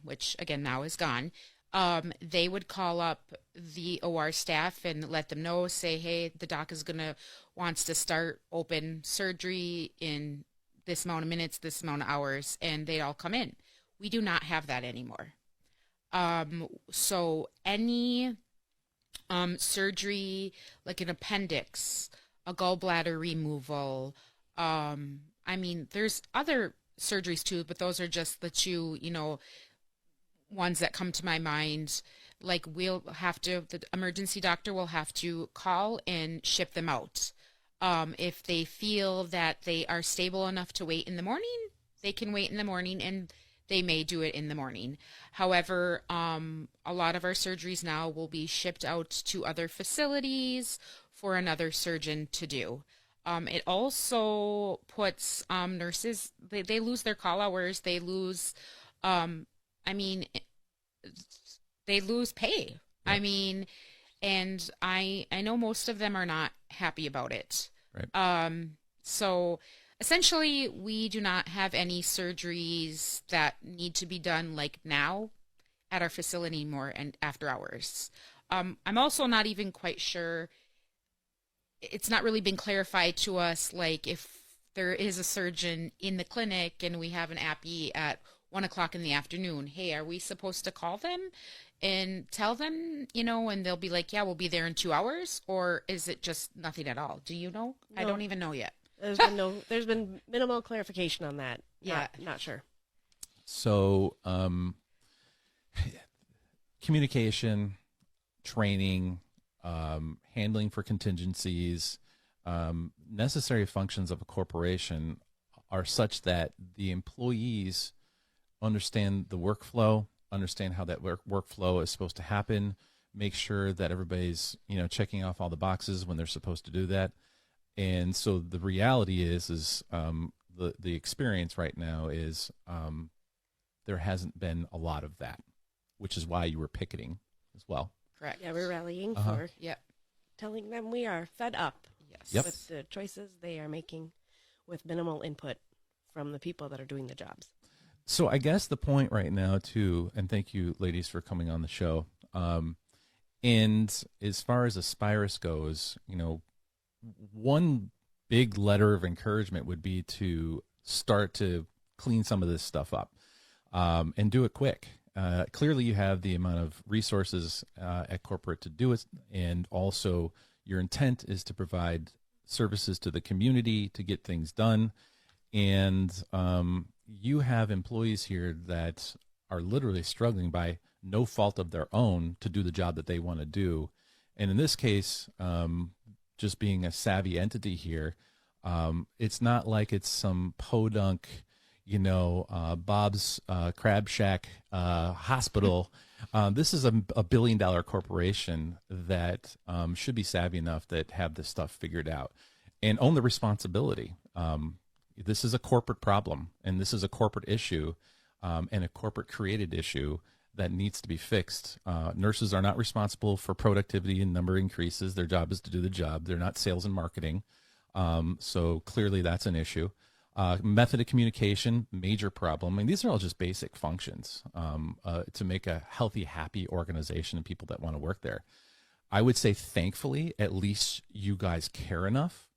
which again now is gone. They would call up the OR staff and let them know, say, hey, the doc wants to start open surgery in this amount of minutes, this amount of hours, and they'd all come in. We do not have that anymore. So any surgery like an appendix, a gallbladder removal, there's other surgeries too, but those are just the two, ones that come to my mind. Like the emergency doctor will have to call and ship them out. If they feel that they are stable enough to wait in the morning, they can wait in the morning, and they may do it in the morning. However, a lot of our surgeries now will be shipped out to other facilities for another surgeon to do. It also puts nurses, they lose their call hours. They lose, they lose pay. Yep. And I know most of them are not happy about it. Right. So essentially, we do not have any surgeries that need to be done like now at our facility anymore and after hours. I'm also not even quite sure. It's not really been clarified to us, like if there is a surgeon in the clinic and we have an appy at 1 o'clock in the afternoon, hey, are we supposed to call them and tell them, and they'll be like, yeah, we'll be there in 2 hours? Or is it just nothing at all? Do you know? No. I don't even know yet. There's been minimal clarification on that. Yeah. Not sure. So, communication, training, handling for contingencies, necessary functions of a corporation are such that the employees understand the workflow, understand how that workflow is supposed to happen, make sure that everybody's, checking off all the boxes when they're supposed to do that. And so the reality is the experience right now is there hasn't been a lot of that, which is why you were picketing as well. Correct. Yeah, we're rallying for telling them we are fed up with the choices they are making with minimal input from the people that are doing the jobs. So I guess the point right now, too, and thank you, ladies, for coming on the show. And as far as ASPIRUS goes, one big letter of encouragement would be to start to clean some of this stuff up and do it quick. Clearly, you have the amount of resources at corporate to do it, and also your intent is to provide services to the community to get things done. And you have employees here that are literally struggling by no fault of their own to do the job that they want to do. And in this case, just being a savvy entity here, it's not like it's some podunk, Bob's Crab Shack hospital. This is a $1 billion corporation that should be savvy enough that have this stuff figured out and own the responsibility. This is a corporate problem, and this is a corporate issue and a corporate created issue that needs to be fixed. Nurses are not responsible for productivity and number increases. Their job is to do the job. They're not sales and marketing. So clearly that's an issue. Method of communication, major problem. These are all just basic functions to make a healthy, happy organization and people that want to work there. I would say, thankfully, at least you guys care enough.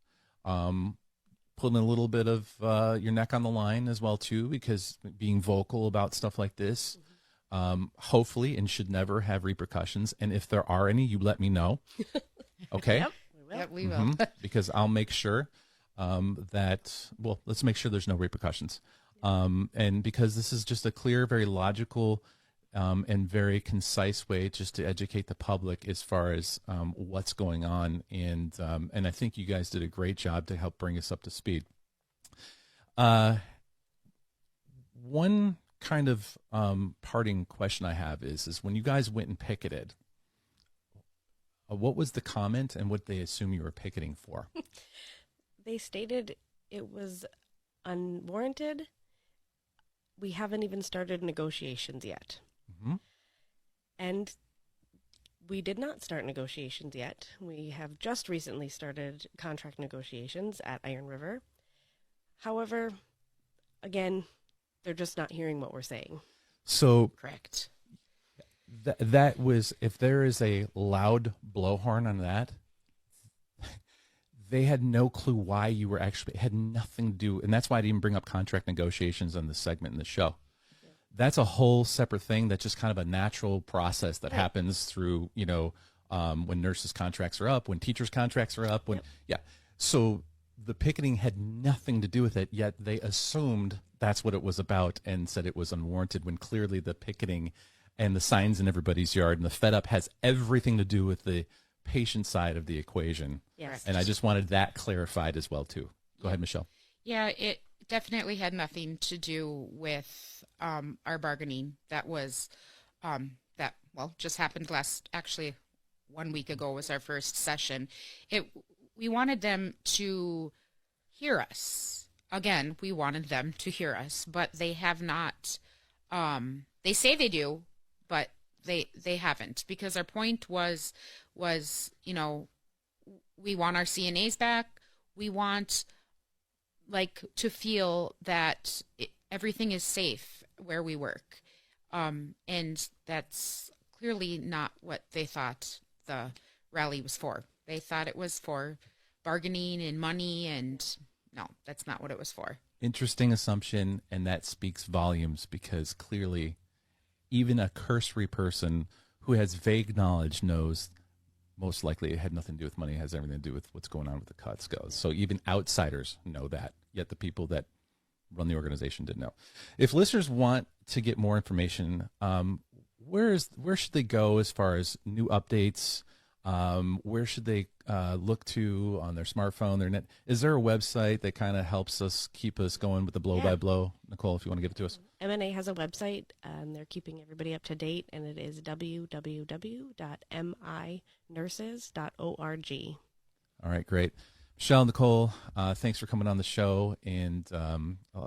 Putting a little bit of your neck on the line as well, too, because being vocal about stuff like this, hopefully, and should never have repercussions. And if there are any, you let me know. Okay? Yep, we will. Because I'll make sure let's make sure there's no repercussions. And because this is just a clear, very logical, and very concise way just to educate the public as far as what's going on. And I think you guys did a great job to help bring us up to speed. One kind of parting question I have is when you guys went and picketed, what was the comment and what they assume you were picketing for? They stated it was unwarranted. We haven't even started negotiations yet. Mm-hmm. And we did not start negotiations yet. We have just recently started contract negotiations at Iron River. However, again, they're just not hearing what we're saying. So correct. That was, if there is a loud blowhorn on that, they had no clue why you were actually, it had nothing to do, and that's why I didn't bring up contract negotiations on this segment in the show. That's a whole separate thing. That's just kind of a natural process that happens through, when nurses' contracts are up, when teachers' contracts are up, So the picketing had nothing to do with it, yet they assumed that's what it was about and said it was unwarranted, when clearly the picketing and the signs in everybody's yard and the fed up has everything to do with the patient side of the equation. Yes. And I just wanted that clarified as well, too. Go ahead, Michelle. Yeah, it definitely had nothing to do with our bargaining. That was, just happened actually 1 week ago was our first session. We wanted them to hear us. Again, we wanted them to hear us, but they have not, they say they do, but they haven't, because our point was, we want our CNAs back. We want, to feel that everything is safe where we work. And that's clearly not what they thought the rally was for. They thought it was for bargaining and money, and no, that's not what it was for. Interesting assumption, and that speaks volumes, because clearly even a cursory person who has vague knowledge knows most likely it had nothing to do with money. It has everything to do with what's going on with the cuts goes. So even outsiders know that, yet the people that run the organization didn't know. If listeners want to get more information, where should they go as far as new updates? Where should they look to on their smartphone, their net? Is there a website that kind of helps us keep us going with the blow by blow? Nicole, if you want to give it to us. MNA has a website, and they're keeping everybody up to date, and it is www.minurses.org. All right, great. Michelle, Nicole, thanks for coming on the show, and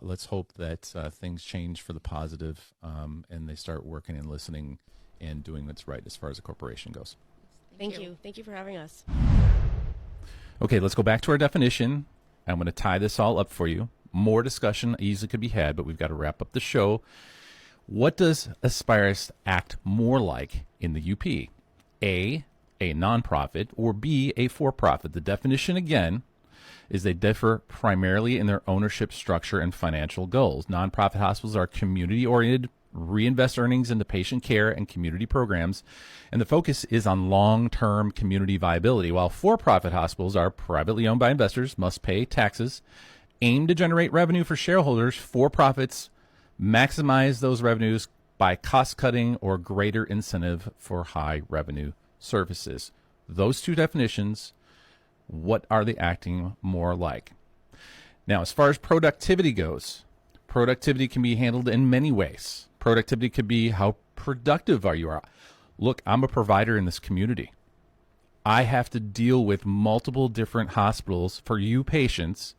let's hope that things change for the positive, and they start working and listening and doing what's right as far as the corporation goes. Thank you. Thank you for having us. Okay, let's go back to our definition. I'm going to tie this all up for you. More discussion easily could be had, but we've got to wrap up the show. What does ASPIRUS act more like in the UP? A nonprofit, or B, a for-profit? The definition, again, is they differ primarily in their ownership structure and financial goals. Nonprofit hospitals are community-oriented, reinvest earnings into patient care and community programs, and the focus is on long-term community viability, while for-profit hospitals are privately owned by investors, must pay taxes, aim to generate revenue for shareholders. For-profits maximize those revenues by cost-cutting or greater incentive for high-revenue services. Those two definitions, what are they acting more like? Now, as far as productivity goes, productivity can be handled in many ways. Productivity could be how productive are you. Look, I'm a provider in this community. I have to deal with multiple different hospitals for you patients,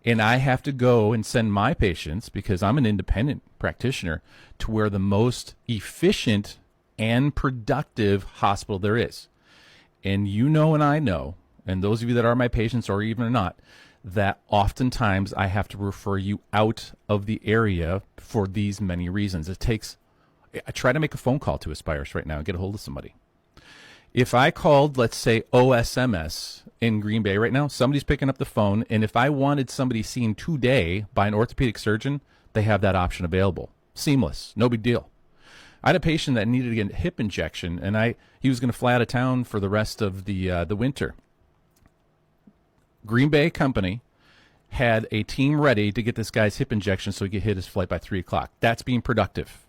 and I have to go and send my patients, because I'm an independent practitioner, to where the most efficient and productive hospital there is. And you know, and I know, and those of you that are my patients or even not, that oftentimes I have to refer you out of the area for these many reasons. I try to make a phone call to ASPIRUS right now and get a hold of somebody. If I called, let's say, OSMS in Green Bay right now, somebody's picking up the phone, and if I wanted somebody seen today by an orthopedic surgeon, they have that option available. Seamless, no big deal. I had a patient that needed to get a hip injection, and he was going to fly out of town for the rest of the winter. Green Bay company had a team ready to get this guy's hip injection so he could hit his flight by 3 o'clock. That's being productive.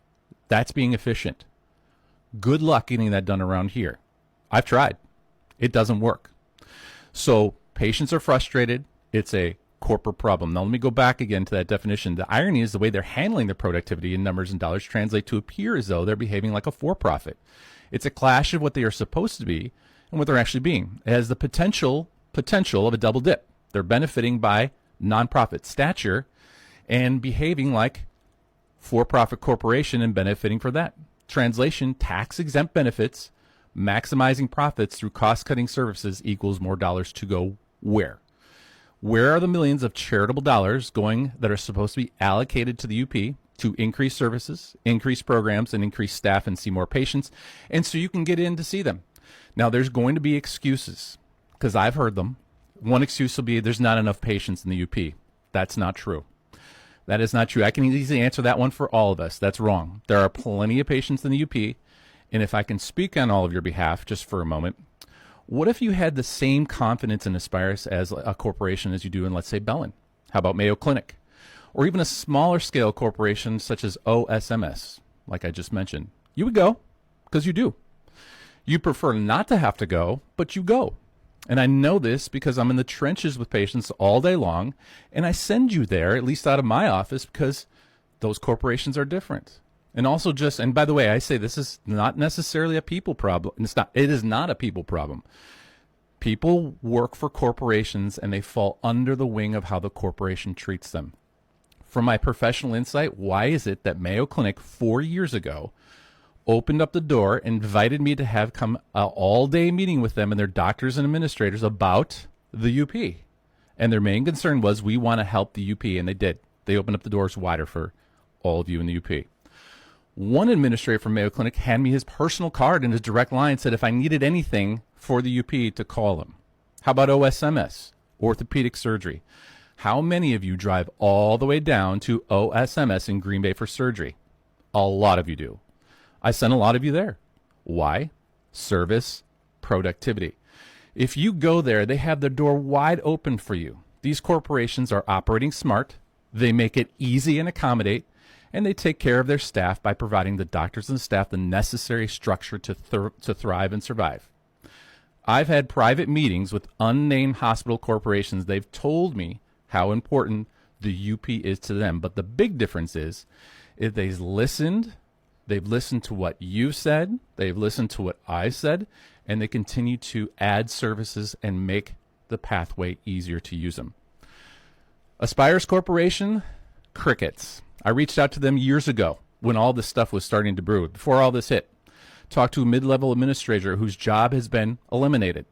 That's being efficient. Good luck getting that done around here. I've tried. It doesn't work. So patients are frustrated. It's a corporate problem. Now let me go back again to that definition. The irony is the way they're handling their productivity in numbers and dollars translate to appear as though they're behaving like a for-profit. It's a clash of what they are supposed to be and what they're actually being. It has the potential of a double dip. They're benefiting by nonprofit stature and behaving like for-profit corporation and benefiting for that. Translation, tax-exempt benefits, maximizing profits through cost-cutting services equals more dollars to go where? Where are the millions of charitable dollars going that are supposed to be allocated to the UP to increase services, increase programs, and increase staff and see more patients, and so you can get in to see them? Now, there's going to be excuses, because I've heard them. One excuse will be there's not enough patients in the UP. That's not true. That is not true. I can easily answer that one for all of us. That's wrong. There are plenty of patients in the UP, and if I can speak on all of your behalf just for a moment, What if you had the same confidence in Aspirus as a corporation as you do in, let's say, Bellin? How about Mayo Clinic? Or even a smaller scale corporation such as OSMS, like I just mentioned. You would go, because you do. You prefer not to have to go, but you go. And I know this because I'm in the trenches with patients all day long, and I send you there, at least out of my office, because those corporations are different. And also and by the way, I say this is not necessarily a people problem. It is not a people problem. People work for corporations and they fall under the wing of how the corporation treats them. From my professional insight, why is it that Mayo Clinic 4 years ago opened up the door, invited me to have come an all-day meeting with them and their doctors and administrators about the UP? And their main concern was, we want to help the UP, and they did. They opened up the doors wider for all of you in the UP. One administrator from Mayo Clinic handed me his personal card and his direct line, said if I needed anything for the UP to call him. How about OSMS, orthopedic surgery? How many of you drive all the way down to OSMS in Green Bay for surgery? A lot of you do. I send a lot of you there. Why? Service, productivity. If you go there, they have the door wide open for you. These corporations are operating smart. They make it easy and accommodate, and they take care of their staff by providing the doctors and staff the necessary structure to thrive and survive. I've had private meetings with unnamed hospital corporations. They've told me how important the UP is to them. But the big difference is they've listened to what you said, they've listened to what I said, and they continue to add services and make the pathway easier to use them. Aspirus Corporation, crickets. I reached out to them years ago when all this stuff was starting to brew, before all this hit. Talked to a mid-level administrator whose job has been eliminated.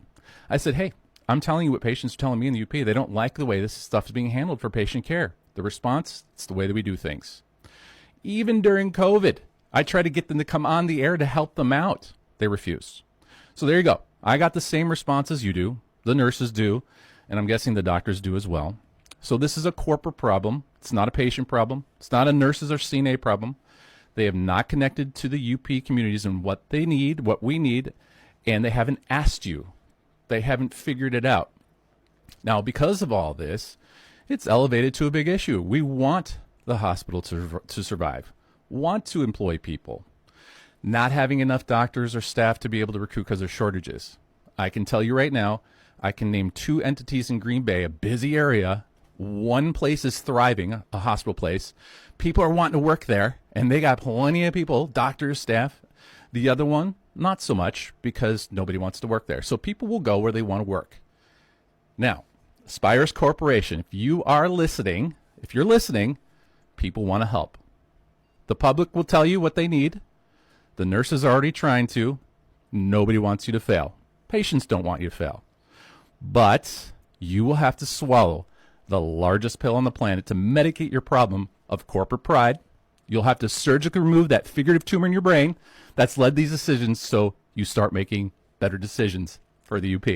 I said, hey, I'm telling you what patients are telling me in the UP. They don't like the way this stuff is being handled for patient care. The response, it's the way that we do things. Even during COVID, I tried to get them to come on the air to help them out. They refused. So there you go. I got the same response as you do. The nurses do. And I'm guessing the doctors do as well. So this is a corporate problem. It's not a patient problem. It's not a nurses or CNA problem. They have not connected to the UP communities and what they need, what we need, and they haven't asked you. They haven't figured it out. Now, because of all this, it's elevated to a big issue. We want the hospital to survive, want to employ people. Not having enough doctors or staff to be able to recruit because of shortages. I can tell you right now, I can name 2 entities in Green Bay, a busy area. One place is thriving, a hospital place. People are wanting to work there, and they got plenty of people, doctors, staff. The other one, not so much, because nobody wants to work there. So people will go where they want to work. Now, Aspirus Corporation, if you're listening, people want to help. The public will tell you what they need. The nurses are already trying to. Nobody wants you to fail. Patients don't want you to fail. But you will have to swallow the largest pill on the planet to medicate your problem of corporate pride. You'll have to surgically remove that figurative tumor in your brain that's led these decisions, so you start making better decisions for the UP.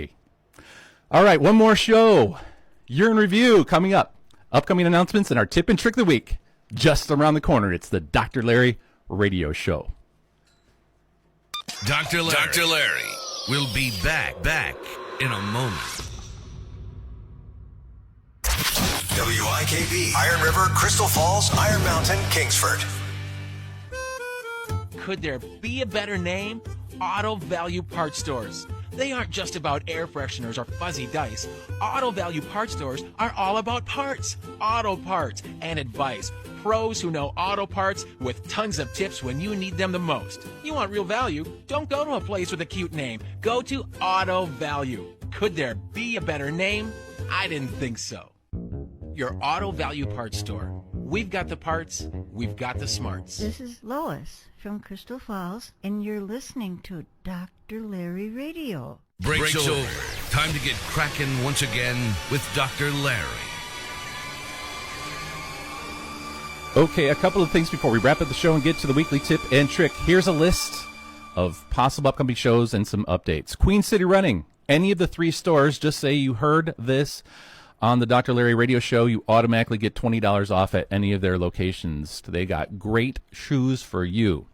All right, one more show. Year in review coming up. Upcoming announcements and our tip and trick of the week. Just around the corner, it's the Dr. Larry Radio Show. Dr. Larry will be back in a moment. WIKB, Iron River, Crystal Falls, Iron Mountain, Kingsford. Could there be a better name? Auto Value Parts Stores. They aren't just about air fresheners or fuzzy dice. Auto Value Parts Stores are all about parts, auto parts, and advice. Pros who know auto parts with tons of tips when you need them the most. You want real value? Don't go to a place with a cute name. Go to Auto Value. Could there be a better name? I didn't think so. Your Auto Value Parts Store. We've got the parts, we've got the smarts. This is Lois from Crystal Falls, and you're listening to Dr. Larry Radio. Breaks over. Time to get cracking once again with Dr. Larry. Okay, a couple of things before we wrap up the show and get to the weekly tip and trick. Here's a list of possible upcoming shows and some updates. Queen City Running. Any of the 3 stores, just say you heard this on the Dr. Larry Radio Show, you automatically get $20 off at any of their locations. They got great shoes for you.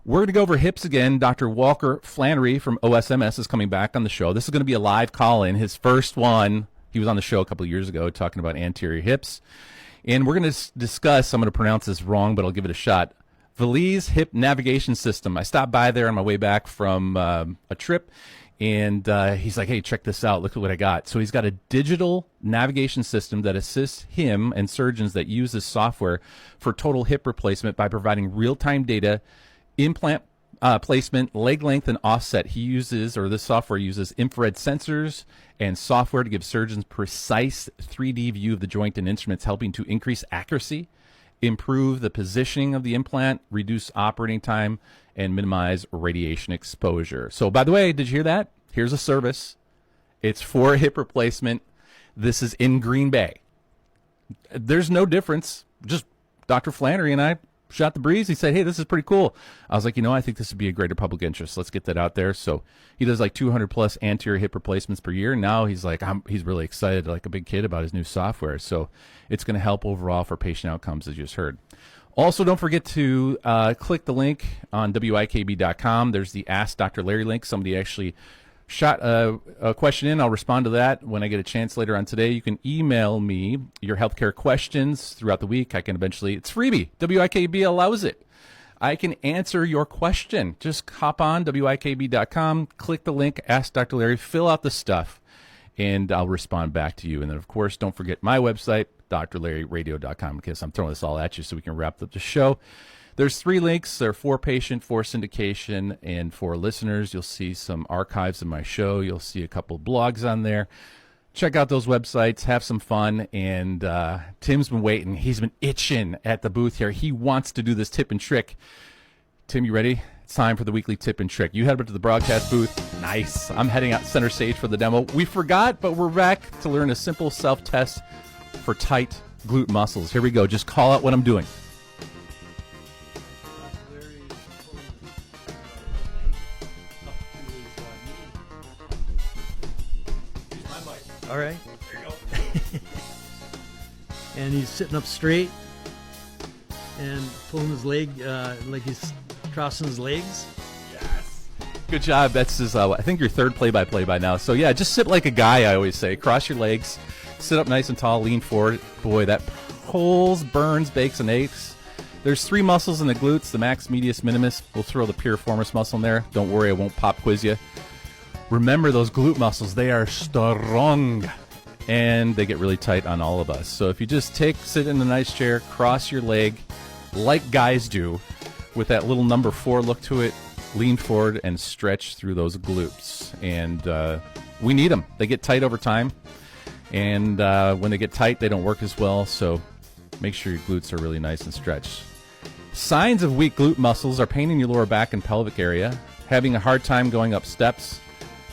We're going to go over hips again. Dr. Walker Flannery from OSMS is coming back on the show. This is going to be a live call-in, his first one. He was on the show a couple of years ago talking about anterior hips. And we're going to discuss, I'm going to pronounce this wrong, but I'll give it a shot, Valise Hip Navigation System. I stopped by there on my way back from a trip, and he's like, hey, check this out. Look at what I got. So he's got a digital navigation system that assists him and surgeons that use this software for total hip replacement by providing real-time data, implant placement, leg length, and offset. He uses, or this software uses, infrared sensors and software to give surgeons precise 3D view of the joint and instruments, helping to increase accuracy, improve the positioning of the implant, reduce operating time, and minimize radiation exposure. So, by the way, did you hear that? Here's a service. It's for hip replacement. This is in Green Bay. There's no difference. Just Dr. Flannery and I shot the breeze. He said, hey, this is pretty cool. I was like, I think this would be a greater public interest. Let's get that out there. So he does like 200 plus anterior hip replacements per year. Now he's like, he's really excited, like a big kid, about his new software. So it's going to help overall for patient outcomes, as you just heard. Also, don't forget to click the link on WIKB.com. There's the Ask Dr. Larry link. Somebody actually shot a question in. I'll respond to that when I get a chance later on today. You can email me your healthcare questions throughout the week. I can eventually, it's freebie. WIKB allows it. I can answer your question. Just hop on WIKB.com, click the link, Ask Dr. Larry, fill out the stuff, and I'll respond back to you. And then, of course, don't forget my website, drlarryradio.com, because I'm throwing this all at you so we can wrap up the show. There's 3 links. They're for patient, for syndication, and for listeners. You'll see some archives of my show. You'll see a couple blogs on there. Check out those websites. Have some fun. And Tim's been waiting. He's been itching at the booth here. He wants to do this tip and trick. Tim, you ready? It's time for the weekly tip and trick. You head up to the broadcast booth. Nice. I'm heading out center stage for the demo. We forgot, but we're back to learn a simple self-test for tight glute muscles. Here we go. Just call out what I'm doing. All right. There you go. And he's sitting up straight and pulling his leg like he's crossing his legs. Yes. Good job. That's his, I think your third play-by-play by now. So, yeah, just sit like a guy, I always say. Cross your legs. Sit up nice and tall. Lean forward. Boy, that pulls, burns, bakes, and aches. There's 3 muscles in the glutes, the max, medius, minimus. We'll throw the piriformis muscle in there. Don't worry, I won't pop quiz you. Remember those glute muscles, they are strong, and they get really tight on all of us. So if you just sit in a nice chair, cross your leg like guys do, with that little number 4 look to it, lean forward and stretch through those glutes. And we need them. They get tight over time, and when they get tight, they don't work as well, so make sure your glutes are really nice and stretched. Signs of weak glute muscles are pain in your lower back and pelvic area, having a hard time going up steps,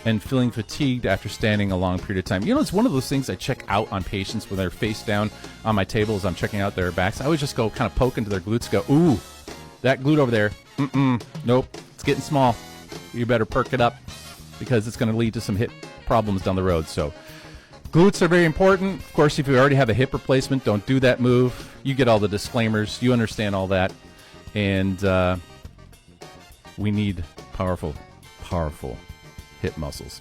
and feeling fatigued after standing a long period of time. It's one of those things I check out on patients when they're face down on my table as I'm checking out their backs. I always just go kind of poke into their glutes, go, ooh, that glute over there, nope, it's getting small. You better perk it up because it's going to lead to some hip problems down the road. So glutes are very important. Of course, if you already have a hip replacement, don't do that move. You get all the disclaimers. You understand all that. And we need powerful hip muscles.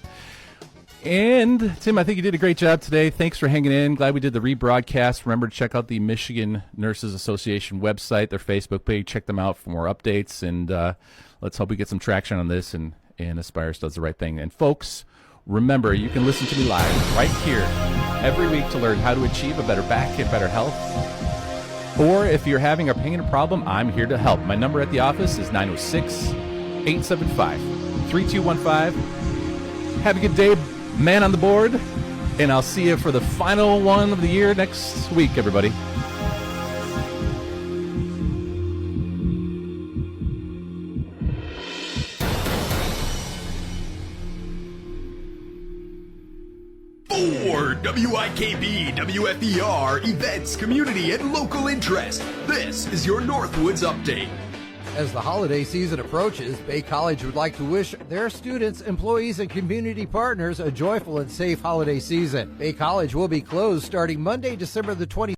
And Tim, I think you did a great job today. Thanks for hanging in. Glad we did the rebroadcast. Remember to check out the Michigan Nurses Association website, their Facebook page. Check them out for more updates. And let's hope we get some traction on this and Aspirus does the right thing. And folks, remember, you can listen to me live right here every week to learn how to achieve a better back and better health. Or if you're having a pain or problem, I'm here to help. My number at the office is 906-875-3215. Have a good day, man on the board, and I'll see you for the final one of the year next week, everybody. For WIKB, WFER, events, community, and local interest, this is your Northwoods Update. As the holiday season approaches, Bay College would like to wish their students, employees, and community partners a joyful and safe holiday season. Bay College will be closed starting Monday, December the 20th.